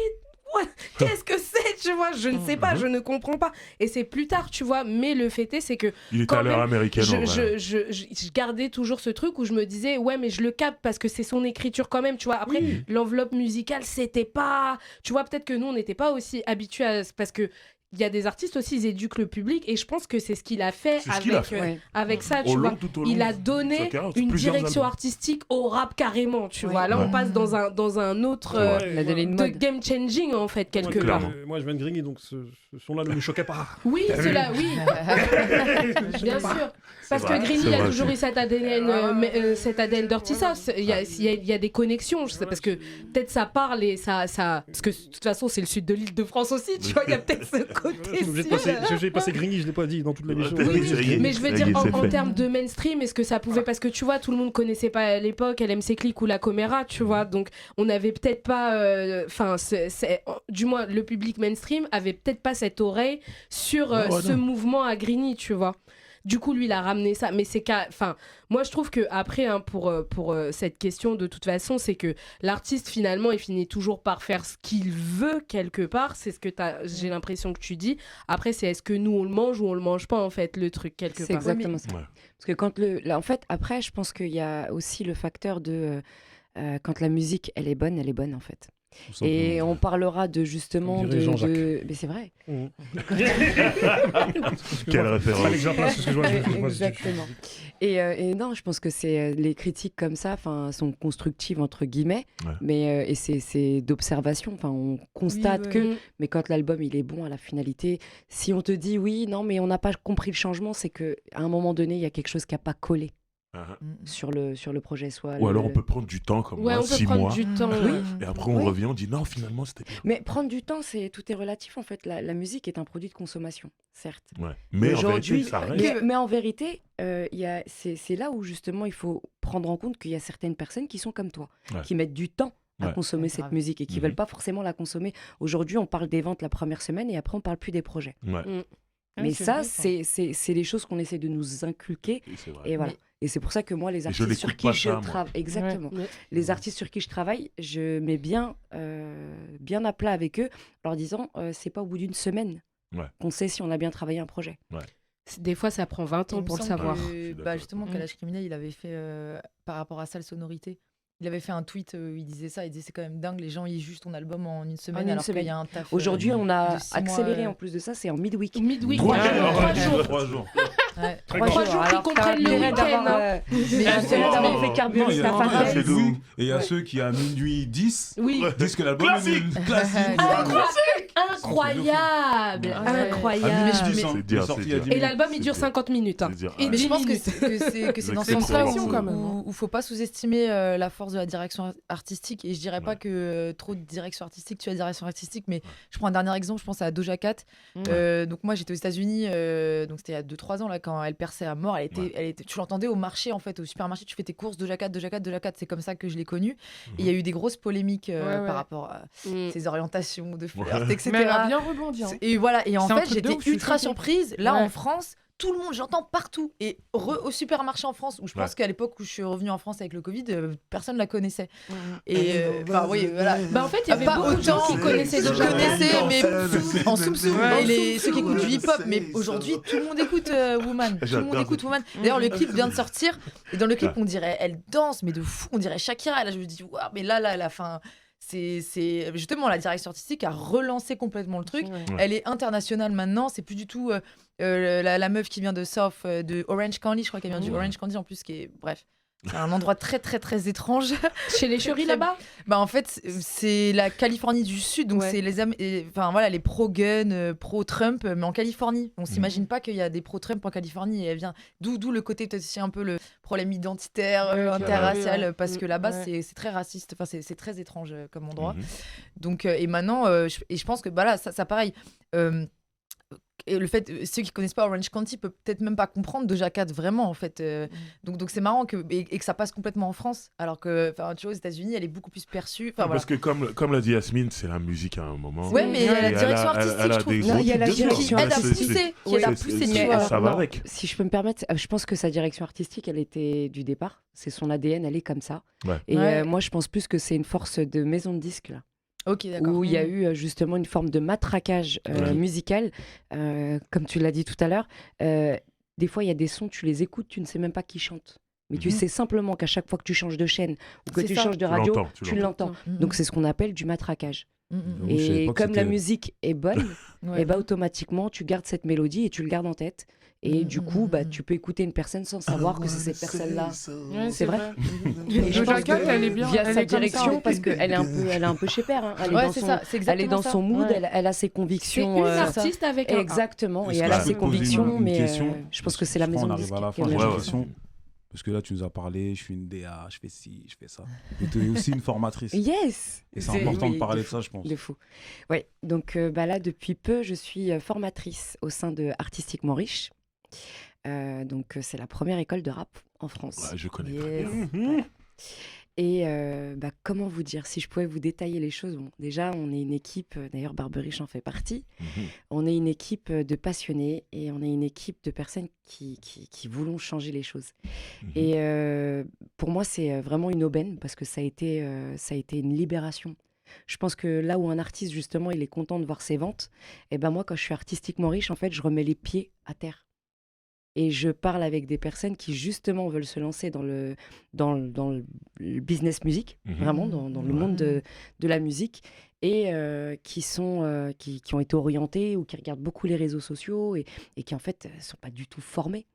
Speaker 6: Ouais, qu'est-ce que c'est, tu vois, je ne sais pas, je ne comprends pas. Et c'est plus tard, tu vois, mais le fait est, c'est que
Speaker 1: Il était
Speaker 6: quand
Speaker 1: à l'heure
Speaker 6: même,
Speaker 1: américaine. en vrai.
Speaker 6: je gardais toujours ce truc où je me disais, ouais, mais je le capte parce que c'est son écriture quand même, tu vois. Après, l'enveloppe musicale, c'était pas. Tu vois, peut-être que nous, on n'était pas aussi habitués à. Parce que. Il y a des artistes aussi, ils éduquent le public et je pense que c'est ce qu'il a fait
Speaker 1: C'est ce qu'il a
Speaker 6: avec,
Speaker 1: fait.
Speaker 4: Ouais.
Speaker 6: avec ça, tu
Speaker 1: Au long,
Speaker 6: vois.
Speaker 1: tout au long
Speaker 6: Il a
Speaker 1: de
Speaker 6: donné
Speaker 1: sa carrière,
Speaker 6: une
Speaker 1: plusieurs
Speaker 6: direction
Speaker 1: albums.
Speaker 6: artistique au rap carrément, tu
Speaker 4: Ouais.
Speaker 6: vois. Là,
Speaker 1: Ouais.
Speaker 6: on passe dans un autre
Speaker 4: Il a donné une
Speaker 6: de
Speaker 4: mode.
Speaker 6: game changing en fait, quelque
Speaker 1: Ouais,
Speaker 6: part.
Speaker 1: clairement.
Speaker 7: Moi, je viens de Grigny, donc ce son-là ne me choquait pas.
Speaker 6: Oui, cela, oui. Bien sûr. Parce
Speaker 1: vrai,
Speaker 6: que Grigny
Speaker 1: c'est
Speaker 6: a
Speaker 1: vrai
Speaker 6: toujours
Speaker 1: aussi.
Speaker 6: eu cet ADN Dirty South. Il y a des connexions, je sais, parce que peut-être ça parle et ça. Parce que de toute façon, c'est le sud de l'île de France aussi, tu vois, il y a peut-être ce côté.
Speaker 7: Je vais passer Grigny, je l'ai pas dit dans toute l'émission.
Speaker 1: Oui,
Speaker 6: Oui,
Speaker 1: ça y est,
Speaker 6: mais je veux
Speaker 1: ça y
Speaker 6: dire,
Speaker 1: est, c'est
Speaker 6: en
Speaker 1: fait.
Speaker 6: termes de mainstream, est-ce que ça pouvait. Parce que tu vois, tout le monde connaissait pas à l'époque LMC Click ou La Coméra, tu vois. Donc, on n'avait peut-être pas. Enfin, du moins, le public mainstream avait peut-être pas cette oreille sur ce mouvement à Grigny, tu vois. Du coup, lui, il a ramené ça. Mais c'est enfin, moi, je trouve que après, hein, pour cette question, de toute façon, c'est que l'artiste, finalement, il finit toujours par faire ce qu'il veut quelque part. C'est ce que j'ai l'impression que tu dis. Après, c'est est-ce que nous, on le mange ou on le mange pas, en fait, le truc, quelque part.
Speaker 4: C'est exactement ça.
Speaker 1: Ouais.
Speaker 4: Parce que en fait, après, je pense qu'il y a aussi le facteur de quand la musique, elle est bonne, en fait. Et on parlera de justement
Speaker 7: Comme dirait Jean-Jacques.
Speaker 4: Mais c'est vrai.
Speaker 1: Quelle référence.
Speaker 7: Fallait que je la place, parce que je vois- je vois-
Speaker 4: Exactement. Et non, je pense que c'est les critiques comme ça, sont constructives entre guillemets,
Speaker 1: Ouais.
Speaker 4: mais et c'est d'observation. Enfin, on constate
Speaker 2: Oui,
Speaker 4: que,
Speaker 6: Mm.
Speaker 4: mais quand l'album il est bon à la finalité, si on te dit oui, non, mais on n'a pas compris le changement, c'est que à un moment donné, il y a quelque chose qui a pas collé sur le projet, soit.
Speaker 1: Ou alors
Speaker 4: le-
Speaker 1: on peut prendre du temps comme
Speaker 6: Ouais,
Speaker 1: moi,
Speaker 6: on peut
Speaker 1: 6
Speaker 6: prendre
Speaker 1: mois.
Speaker 6: du temps.
Speaker 4: Oui.
Speaker 1: Et après on
Speaker 4: Oui.
Speaker 1: revient, on dit non, finalement c'était bien.
Speaker 4: Mais prendre du temps, tout est relatif en fait. La musique est un produit de consommation, certes.
Speaker 1: Ouais. Mais en
Speaker 4: Aujourd'hui,
Speaker 1: vérité, ça reste.
Speaker 4: mais en vérité, c'est là où justement il faut prendre en compte qu'il y a certaines personnes qui sont comme toi,
Speaker 1: Ouais.
Speaker 4: qui mettent du temps à
Speaker 1: Ouais.
Speaker 4: consommer
Speaker 2: Ouais,
Speaker 4: cette
Speaker 2: grave.
Speaker 4: musique et qui
Speaker 1: Mhm.
Speaker 4: veulent pas forcément la consommer. Aujourd'hui, on parle des ventes la première semaine et après on parle plus des projets.
Speaker 1: Ouais.
Speaker 4: Mais
Speaker 2: c'est
Speaker 4: ça,
Speaker 2: vrai, ça.
Speaker 4: c'est les choses qu'on essaie de nous inculquer.
Speaker 1: Et c'est vrai.
Speaker 4: Et voilà. Et c'est pour ça que moi, les
Speaker 1: je
Speaker 4: artistes sur
Speaker 1: l'écoute
Speaker 4: qui
Speaker 1: pas
Speaker 4: je
Speaker 1: ça, moi.
Speaker 4: travaille, exactement.
Speaker 6: Ouais.
Speaker 4: Les artistes sur qui je travaille, je mets bien à plat avec eux, en leur disant, c'est pas au bout d'une semaine
Speaker 1: Ouais.
Speaker 4: qu'on sait si on a bien travaillé un projet.
Speaker 6: Des fois, ça prend 20
Speaker 2: Il
Speaker 6: ans
Speaker 2: me
Speaker 6: pour le
Speaker 2: semble
Speaker 6: savoir.
Speaker 2: que,
Speaker 1: Je suis d'accord.
Speaker 2: justement, Kalash Criminel, il avait fait, par rapport à ça, le sonorité. Il avait fait un tweet où il disait ça. Il disait c'est quand même dingue, les gens ils jugent ton album en une semaine
Speaker 4: une
Speaker 2: alors qu'il
Speaker 4: semaine.
Speaker 2: y a un taf.
Speaker 4: Aujourd'hui, on a
Speaker 2: de 6
Speaker 4: accéléré
Speaker 2: mois,
Speaker 4: en plus de ça, c'est en midweek.
Speaker 6: Midweek,
Speaker 1: Trois
Speaker 6: trois jours,
Speaker 1: jours,
Speaker 6: trois
Speaker 1: ouais,
Speaker 6: jours.
Speaker 1: 3 jours.
Speaker 2: Ouais.
Speaker 6: Trois jours qui
Speaker 4: Alors,
Speaker 6: comprennent le
Speaker 4: t'as intérêt
Speaker 6: week-end,
Speaker 4: d'avoir,
Speaker 6: hein.
Speaker 4: mais intérêt d'avoir fait
Speaker 3: Non,
Speaker 4: carburer
Speaker 3: il y
Speaker 4: ta
Speaker 3: a
Speaker 4: fan
Speaker 3: un
Speaker 4: base.
Speaker 1: c'est doux.
Speaker 3: et il y a ceux qui à minuit 10
Speaker 6: Oui.
Speaker 3: disent que l'album est nul. Classique.
Speaker 6: Incroyable,
Speaker 2: Ouais.
Speaker 6: incroyable.
Speaker 3: À minuit
Speaker 2: Mais-
Speaker 3: 10, hein.
Speaker 1: C'est dire,
Speaker 3: Il est sorti
Speaker 1: c'est
Speaker 3: il y a
Speaker 1: dire.
Speaker 3: 10
Speaker 6: Et
Speaker 3: minutes.
Speaker 6: l'album il dure
Speaker 1: C'est
Speaker 6: 50 minutes. Hein.
Speaker 1: C'est dire,
Speaker 6: Et
Speaker 1: ouais.
Speaker 2: Mais je
Speaker 6: 10
Speaker 2: pense que
Speaker 6: minutes.
Speaker 2: c'est dans ce
Speaker 1: C'est trop
Speaker 2: sens-là
Speaker 1: long,
Speaker 5: quand même,
Speaker 2: où faut pas sous-estimer la force de la direction artistique. Et je dirais pas
Speaker 1: Ouais.
Speaker 2: que trop de direction artistique, tu as direction artistique, mais je prends un dernier exemple, je pense à Doja Cat. Donc moi j'étais aux États-Unis, donc c'était il y a 2-3 ans là, quand elle perçait à mort. Elle était, tu l'entendais au marché en fait, au supermarché, tu fais tes courses, Doja Cat, Doja Cat, Doja Cat. C'est comme ça que je l'ai connue. Et il y a eu des grosses polémiques
Speaker 5: Ouais.
Speaker 2: par rapport à
Speaker 6: Mm.
Speaker 2: ses orientations de flirt,
Speaker 1: Ouais.
Speaker 2: etc.
Speaker 5: Mais elle a bien rebondi. Hein.
Speaker 2: Et voilà, et en
Speaker 5: C'est un
Speaker 2: fait,
Speaker 5: truc de
Speaker 2: j'étais
Speaker 5: ouf, je suis
Speaker 2: ultra
Speaker 5: choquée.
Speaker 2: surprise. Là,
Speaker 5: Ouais.
Speaker 2: en France, tout le monde, j'entends partout. Et au supermarché en France, où je pense
Speaker 1: Ouais.
Speaker 2: qu'à l'époque où je suis revenue en France avec le Covid, personne ne la connaissait.
Speaker 5: Mhm.
Speaker 2: Et enfin, oui, voilà.
Speaker 6: Bah en fait, il y avait
Speaker 2: Pas
Speaker 6: beaucoup de gens qui
Speaker 2: autant,
Speaker 6: connaissaient
Speaker 2: je
Speaker 6: Doja Cat.
Speaker 2: connaissais, mais en soum-soum.
Speaker 5: Ouais.
Speaker 2: Et ceux qui écoutent du hip-hop. Mais aujourd'hui, tout le monde écoute Woman. Tout le monde
Speaker 1: J'adore
Speaker 2: écoute
Speaker 1: ce
Speaker 2: Woman. D'ailleurs, le clip vient de sortir. Et dans le clip, on dirait, elle danse, mais de fou. On dirait Shakira. Et là, je me dis, waouh, mais là, à la fin. C'est justement la direction artistique a relancé complètement le truc.
Speaker 5: Ouais.
Speaker 2: Elle est internationale maintenant. C'est plus du tout la meuf qui vient de South, de Orange County, je crois qu'elle vient du Orange County en plus, qui est bref. C'est un endroit très très très étrange.
Speaker 6: Chez les chéris là-bas?
Speaker 2: Bah en fait, c'est la Californie du Sud, donc
Speaker 6: Ouais.
Speaker 2: c'est enfin voilà, les pro-gun, pro-Trump, mais en Californie. On s'imagine pas qu'il y a des pro-Trump en Californie. Et elle vient d'où le côté peut-être aussi un peu le problème identitaire,
Speaker 5: Ouais,
Speaker 2: interracial,
Speaker 5: ouais.
Speaker 2: parce que là-bas
Speaker 5: Ouais.
Speaker 2: c'est très raciste. Enfin c'est très étrange comme endroit.
Speaker 1: Mhm.
Speaker 2: Donc et maintenant, je pense que bah là ça pareil. Et le fait, ceux qui connaissent pas Orange County peuvent peut-être même pas comprendre Doja Cat vraiment en fait. Donc c'est marrant et que ça passe complètement en France, alors que enfin tu vois aux États-Unis elle est beaucoup plus perçue. Enfin voilà.
Speaker 1: Parce que comme l'a dit Yasmine, c'est la musique à un moment.
Speaker 2: Ouais, mais il y a la
Speaker 1: Et
Speaker 2: direction
Speaker 1: elle a
Speaker 2: artistique, je trouve.
Speaker 1: des
Speaker 4: Non,
Speaker 1: gros
Speaker 4: il y a la
Speaker 1: trucs, bien sûr.
Speaker 2: Qui
Speaker 4: direction
Speaker 2: aide à
Speaker 1: C'est-
Speaker 2: pousser, qui
Speaker 1: c'est-
Speaker 2: aide à
Speaker 1: c'est-
Speaker 2: pousser,
Speaker 1: c'est-
Speaker 2: tu vois.
Speaker 1: ça va
Speaker 4: Non,
Speaker 1: avec.
Speaker 4: si je peux me permettre, je pense que sa direction artistique, elle était du départ. C'est son ADN, elle est comme ça.
Speaker 1: Ouais.
Speaker 4: Et
Speaker 2: Ouais.
Speaker 4: moi, je pense plus que c'est une force de maison de disques, là.
Speaker 2: Ok, d'accord.
Speaker 4: Où il y a eu justement une forme de matraquage
Speaker 1: Ouais.
Speaker 4: musical, comme tu l'as dit tout à l'heure. Des fois, il y a des sons, tu les écoutes, tu ne sais même pas qui chante. Mais tu
Speaker 1: Mhm.
Speaker 4: sais simplement qu'à chaque fois que tu changes de chaîne ou que
Speaker 2: C'est
Speaker 4: tu
Speaker 2: ça.
Speaker 4: changes de
Speaker 1: Tu
Speaker 4: radio,
Speaker 1: l'entends, tu
Speaker 4: tu l'entends.
Speaker 2: Mhm.
Speaker 4: Donc c'est ce qu'on appelle du matraquage.
Speaker 2: Mhm.
Speaker 3: J'avoue, je savais
Speaker 4: Et
Speaker 3: pas que
Speaker 4: comme la
Speaker 3: c'était-
Speaker 4: musique est bonne,
Speaker 2: Ouais.
Speaker 4: et bah automatiquement tu gardes cette mélodie et tu le gardes en tête. Et
Speaker 2: Mhm,
Speaker 4: du coup, bah,
Speaker 2: mhm.
Speaker 4: tu peux écouter une personne sans savoir que c'est cette personne-là.
Speaker 5: Ouais,
Speaker 4: C'est vrai.
Speaker 5: Et
Speaker 4: Et je
Speaker 5: Doja
Speaker 4: pense
Speaker 5: Cat,
Speaker 4: que
Speaker 5: elle est bien.
Speaker 4: via
Speaker 5: elle
Speaker 4: sa
Speaker 5: est comme ça.
Speaker 4: direction, parce qu'elle est un peu chez père. Hein. Elle est
Speaker 2: Ouais,
Speaker 4: dans
Speaker 2: c'est
Speaker 4: son,
Speaker 2: ça, c'est
Speaker 4: elle est
Speaker 2: exactement
Speaker 4: dans
Speaker 2: ça.
Speaker 4: son mood,
Speaker 2: Ouais.
Speaker 4: elle a ses
Speaker 6: C'est
Speaker 4: convictions.
Speaker 6: une
Speaker 2: ça.
Speaker 6: artiste avec un A.
Speaker 4: Exactement, et
Speaker 3: Est-ce
Speaker 4: elle
Speaker 3: que
Speaker 4: a
Speaker 3: je
Speaker 4: ses
Speaker 3: peux poser
Speaker 4: convictions,
Speaker 3: une
Speaker 4: mais
Speaker 3: question
Speaker 4: je pense que c'est la
Speaker 3: Je crois
Speaker 4: maison
Speaker 3: qu'on
Speaker 4: de disques
Speaker 3: arrive à la
Speaker 4: qui
Speaker 3: fin
Speaker 4: en
Speaker 3: de
Speaker 4: a
Speaker 3: la
Speaker 1: Ouais,
Speaker 4: choisi.
Speaker 3: discussion. Parce que là, tu nous as parlé, je fais une DA, je fais ci, je fais ça. Et tu es aussi une formatrice.
Speaker 4: Yes.
Speaker 3: Et c'est important
Speaker 4: oui,
Speaker 3: de parler de
Speaker 4: fou,
Speaker 3: ça, je pense.
Speaker 4: de fou. Ouais, donc bah là, depuis peu, je suis formatrice au sein de Artistiquement Riche. Donc c'est la première école de rap en France.
Speaker 1: Ouais, je connais très
Speaker 2: Yes.
Speaker 1: bien.
Speaker 4: Voilà. Et bah, comment vous dire, si je pouvais vous détailler les choses, bon, déjà on est une équipe, d'ailleurs Barberiche en fait partie,
Speaker 1: Mhm.
Speaker 4: on est une équipe de passionnés et on est une équipe de personnes qui voulons changer les choses.
Speaker 1: Mhm.
Speaker 4: Et pour moi c'est vraiment une aubaine parce que ça a été une libération. Je pense que là où un artiste justement il est content de voir ses ventes, et ben moi quand je suis artistiquement riche en fait je remets les pieds à terre. Et je parle avec des personnes qui justement veulent se lancer dans le business musique,
Speaker 1: Mhm.
Speaker 4: vraiment dans le monde de la musique, et qui ont été orientés ou qui regardent beaucoup les réseaux sociaux et qui en fait ne sont pas du tout formés.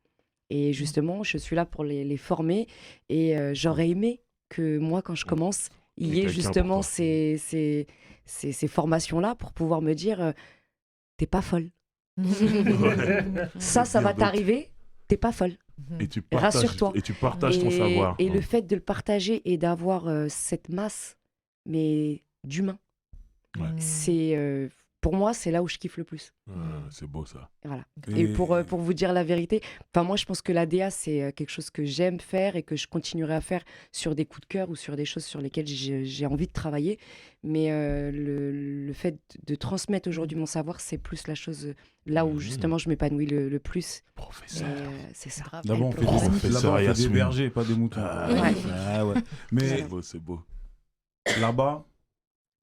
Speaker 4: Et justement, je suis là pour les former et j'aurais aimé que moi, quand je commence, il y ait
Speaker 1: Quelqu'un
Speaker 4: justement
Speaker 1: pour toi.
Speaker 4: ces formations-là pour pouvoir me dire t'es pas folle. Ça va
Speaker 1: Donc,
Speaker 4: t'arriver, t'es pas folle.
Speaker 1: Et tu partages,
Speaker 4: Rassure-toi.
Speaker 1: et tu partages ton savoir.
Speaker 4: Et le fait de le partager et d'avoir cette masse, mais d'humains,
Speaker 1: Ouais.
Speaker 4: c'est pour moi, c'est là où je kiffe le plus.
Speaker 1: C'est beau ça.
Speaker 4: Voilà. Et pour vous dire la vérité, moi je pense que la DA c'est quelque chose que j'aime faire et que je continuerai à faire sur des coups de cœur ou sur des choses sur lesquelles j'ai envie de travailler. Mais le fait de transmettre aujourd'hui mon savoir, c'est plus la chose là où justement je m'épanouis le plus. Et,
Speaker 1: Professeur.
Speaker 4: c'est ça.
Speaker 2: Grave.
Speaker 3: D'abord, on fait
Speaker 1: Professeur
Speaker 3: des
Speaker 1: Yasmine.
Speaker 3: bergers, pas des moutons.
Speaker 1: Ouais.
Speaker 3: Ouais. Mais
Speaker 1: C'est beau, c'est beau.
Speaker 3: là-bas,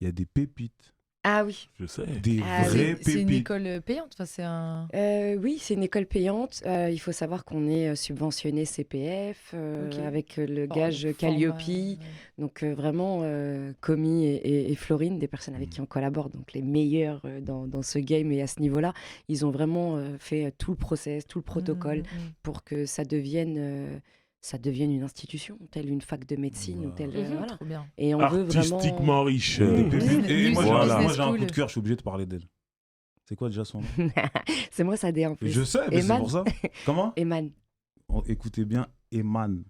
Speaker 3: il y a des pépites.
Speaker 4: Ah oui.
Speaker 1: Je sais.
Speaker 3: Des
Speaker 4: Ah oui,
Speaker 3: vraies
Speaker 2: C'est une
Speaker 3: pépites.
Speaker 2: école payante. Enfin, c'est un.
Speaker 4: Oui, c'est une école payante. Il faut savoir qu'on est subventionné CPF
Speaker 2: Ok.
Speaker 4: avec le
Speaker 2: Oh,
Speaker 4: gage
Speaker 2: le
Speaker 4: Calliope.
Speaker 2: format, ouais.
Speaker 4: Donc vraiment, Comi et Florine, des personnes avec qui on collabore, donc les meilleurs dans ce game et à ce niveau-là, ils ont vraiment fait tout le process, tout le protocole pour que ça devienne une institution, telle une fac de médecine ou telle. Voilà.
Speaker 2: Trop bien.
Speaker 4: Et on veut vraiment.
Speaker 1: Artistiquement riche.
Speaker 3: Des
Speaker 2: Mmh.
Speaker 3: pépites. Et moi,
Speaker 1: Voilà.
Speaker 3: j'ai un coup
Speaker 2: School.
Speaker 3: de cœur, je suis obligé de parler d'elle. C'est quoi déjà son nom?
Speaker 4: C'est moi, ça dé en plus.
Speaker 3: Je sais, mais c'est
Speaker 4: Eman.
Speaker 3: pour ça. Comment?
Speaker 4: Eman.
Speaker 3: Écoutez bien, Eman.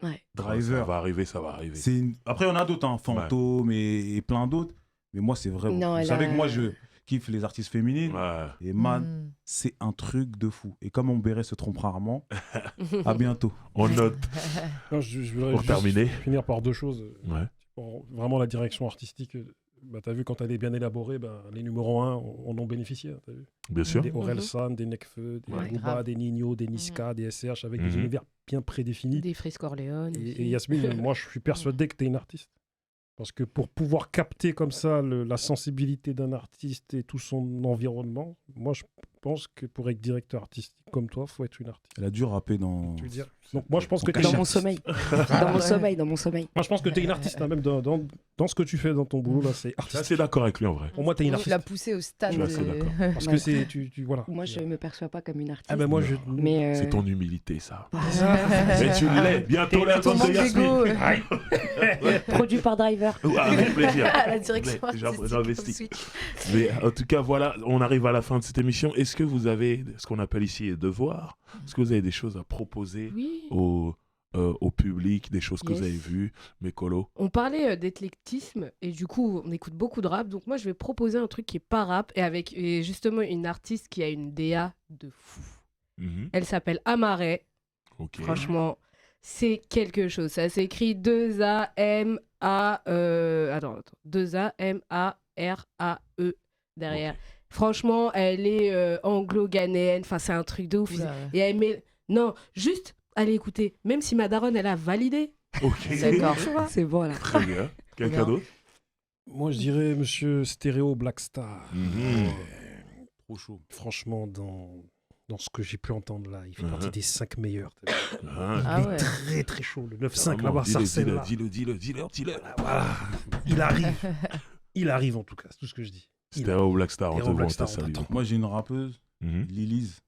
Speaker 4: Ouais.
Speaker 1: Ça
Speaker 3: Driver.
Speaker 1: va arriver, ça va arriver.
Speaker 3: Après, on a d'autres, hein, Fantôme et plein d'autres. Mais moi, c'est vrai.
Speaker 4: Non,
Speaker 3: Vous
Speaker 4: elle
Speaker 3: savez
Speaker 4: a-
Speaker 3: que moi, je kiffe les artistes féminines.
Speaker 1: Ouais.
Speaker 3: Et Man,
Speaker 2: Mm.
Speaker 3: c'est un truc de fou. Et comme on béret se trompe rarement, à bientôt.
Speaker 1: On note.
Speaker 7: Non, je voudrais
Speaker 1: Pour
Speaker 7: juste
Speaker 1: terminer.
Speaker 7: finir par deux choses.
Speaker 1: Ouais.
Speaker 7: Pour vraiment la direction artistique, bah, tu as vu, quand elle est bien élaborée, bah, les numéros 1 en ont bénéficié. Hein, t'as vu,
Speaker 1: Bien sûr.
Speaker 7: des Orelsan, des Nekfeu, des
Speaker 2: Ouais,
Speaker 7: Booba,
Speaker 2: grave.
Speaker 7: des Nino, des Niska, des SCH, avec
Speaker 1: Mhm.
Speaker 7: des univers bien prédéfinis.
Speaker 6: Des Frisk Corleone.
Speaker 7: Et Yasmine, moi, je suis persuadé que tu es une artiste. Parce que pour pouvoir capter comme ça la sensibilité d'un artiste et tout son environnement, moi, pense que pour être directeur artistique comme toi, faut être une artiste.
Speaker 3: Elle a dû rapper dans.
Speaker 7: Tu veux dire Donc moi je pense que
Speaker 3: Dans
Speaker 7: t'es une
Speaker 4: Dans mon
Speaker 7: artiste.
Speaker 4: sommeil. Dans mon sommeil, dans mon sommeil.
Speaker 7: Moi je pense que t'es une artiste, hein, même dans ce que tu fais dans ton boulot là, c'est
Speaker 1: Je suis
Speaker 7: artistique.
Speaker 1: assez d'accord avec lui en vrai.
Speaker 7: Pour moi t'es une
Speaker 2: Tu
Speaker 7: artiste.
Speaker 2: l'as poussé au stade.
Speaker 1: Je suis assez d'accord.
Speaker 7: Parce que c'est voilà.
Speaker 4: Moi, je me perçois pas comme une artiste.
Speaker 7: Ah ben moi je.
Speaker 4: Mais
Speaker 1: C'est ton humilité, ça.
Speaker 2: Mais
Speaker 1: Mais tu l'es. Bientôt
Speaker 2: ton
Speaker 1: l'album
Speaker 2: manque
Speaker 1: de Yasmine.
Speaker 2: d'ego.
Speaker 4: produit par Driver.
Speaker 1: Avec plaisir.
Speaker 2: À la direction
Speaker 1: J'ai
Speaker 2: artistique,
Speaker 1: investi.
Speaker 2: ensuite.
Speaker 1: Mais en tout cas, voilà, on arrive à la fin de cette émission. Est-ce que vous avez ce qu'on appelle ici les devoirs? Est-ce que vous avez des choses à proposer
Speaker 6: Oui.
Speaker 1: au public, des choses que vous
Speaker 6: Yes.
Speaker 1: avez vues, mes colos?
Speaker 6: On parlait d'éclectisme et du coup on écoute beaucoup de rap, donc moi je vais proposer un truc qui est pas rap et justement une artiste qui a une DA de fou.
Speaker 1: Mhm.
Speaker 6: Elle s'appelle Amaray.
Speaker 1: Ok.
Speaker 6: Franchement, c'est quelque chose. Ça s'écrit 2-A-M-A. Attends. 2-A-M-A-R-A-E derrière.
Speaker 1: Ok.
Speaker 6: Franchement, elle est anglo-ghanéenne. Enfin, c'est un truc de ouf.
Speaker 2: Oula.
Speaker 6: Et elle met. Non, juste, allez écouter. Même si ma daronne, elle a validé.
Speaker 1: Ok.
Speaker 2: D'accord.
Speaker 6: Tu vois.
Speaker 4: C'est bon, là.
Speaker 1: Très bien. Quelqu'un
Speaker 2: bien.
Speaker 1: d'autre?
Speaker 7: Moi je dirais Monsieur Stéréo Blackstar.
Speaker 1: Mhm.
Speaker 3: Trop chaud.
Speaker 7: Franchement dans ce que j'ai pu entendre là, il fait
Speaker 1: Mhm.
Speaker 7: partie des 5 meilleurs.
Speaker 1: Hein,
Speaker 2: Ah
Speaker 7: Il est
Speaker 2: ouais.
Speaker 7: très très chaud. Le 9-5
Speaker 1: vraiment,
Speaker 7: là-bas, Sarcelles là.
Speaker 1: dis-le.
Speaker 7: Voilà. Il arrive. Il arrive en tout cas, c'est tout ce que je dis. Il
Speaker 1: Stéréo Blackstar, on te
Speaker 7: Stéréo
Speaker 1: voit, on te
Speaker 7: Blackstar, on
Speaker 1: salue.
Speaker 7: t'attend.
Speaker 3: Moi, j'ai une rappeuse,
Speaker 1: Mhm.
Speaker 3: Lilise.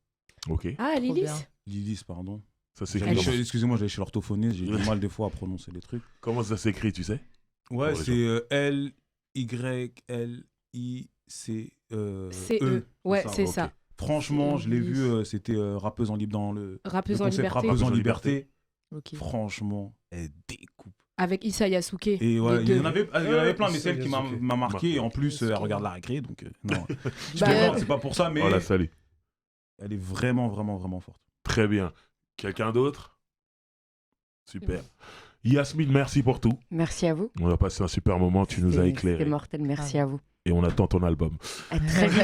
Speaker 1: Ok.
Speaker 6: Ah,
Speaker 2: Trop
Speaker 6: Lilith.
Speaker 2: bien.
Speaker 3: Lilise, pardon.
Speaker 1: Ça s'écrit
Speaker 6: Elle-
Speaker 1: comment?
Speaker 3: Excusez-moi, j'allais chez l'orthophoniste, j'ai du mal des fois à prononcer les trucs.
Speaker 1: Comment ça s'écrit, tu sais?
Speaker 3: Ouais,
Speaker 1: Pour les
Speaker 3: c'est L-Y-L-I-C.
Speaker 6: C-E. Ouais, c'est
Speaker 1: ok.
Speaker 6: ça.
Speaker 3: Franchement, je l'ai vu,
Speaker 6: Lilise.
Speaker 3: c'était rappeuse en libre dans le
Speaker 6: Rappeuse en
Speaker 3: concept
Speaker 6: liberté.
Speaker 3: rappeuse en
Speaker 1: Rappeuse en
Speaker 3: liberté.
Speaker 2: Ok.
Speaker 3: Franchement, elle découpe.
Speaker 6: Avec Issa Yasuke.
Speaker 3: Et ouais,
Speaker 6: Les
Speaker 3: il y en
Speaker 6: deux.
Speaker 3: avait plein, mais celle qui m'a
Speaker 7: Yasuke.
Speaker 3: marqué. Et en plus, elle
Speaker 2: Yasuke.
Speaker 3: regarde la récré, donc non.
Speaker 6: Bah,
Speaker 3: Non, c'est pas pour ça, mais
Speaker 1: On la salue.
Speaker 3: elle est vraiment, vraiment, vraiment forte.
Speaker 1: Très bien. Quelqu'un d'autre? Super. Yasmine, merci pour tout.
Speaker 4: Merci à vous.
Speaker 1: On a passé un super moment, tu nous as
Speaker 4: C'était
Speaker 1: éclairé.
Speaker 4: mortel, merci à vous.
Speaker 1: Et on attend ton album.
Speaker 4: À très vite.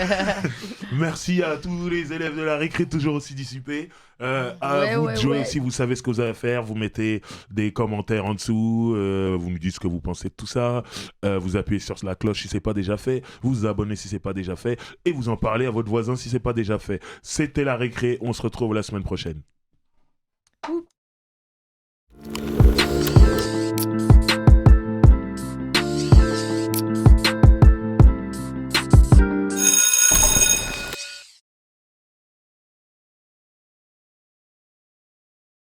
Speaker 1: Merci à tous les élèves de la récré, toujours aussi dissipés. À
Speaker 2: Ouais,
Speaker 1: vous
Speaker 2: ouais,
Speaker 1: de jouer
Speaker 2: ouais.
Speaker 1: si vous savez ce que vous avez à faire. Vous mettez des commentaires en dessous. Vous nous dites ce que vous pensez de tout ça. Vous appuyez sur la cloche si ce n'est pas déjà fait. Vous vous abonnez si ce n'est pas déjà fait. Et vous en parlez à votre voisin si ce n'est pas déjà fait. C'était la récré. On se retrouve la semaine prochaine.
Speaker 6: Ouh.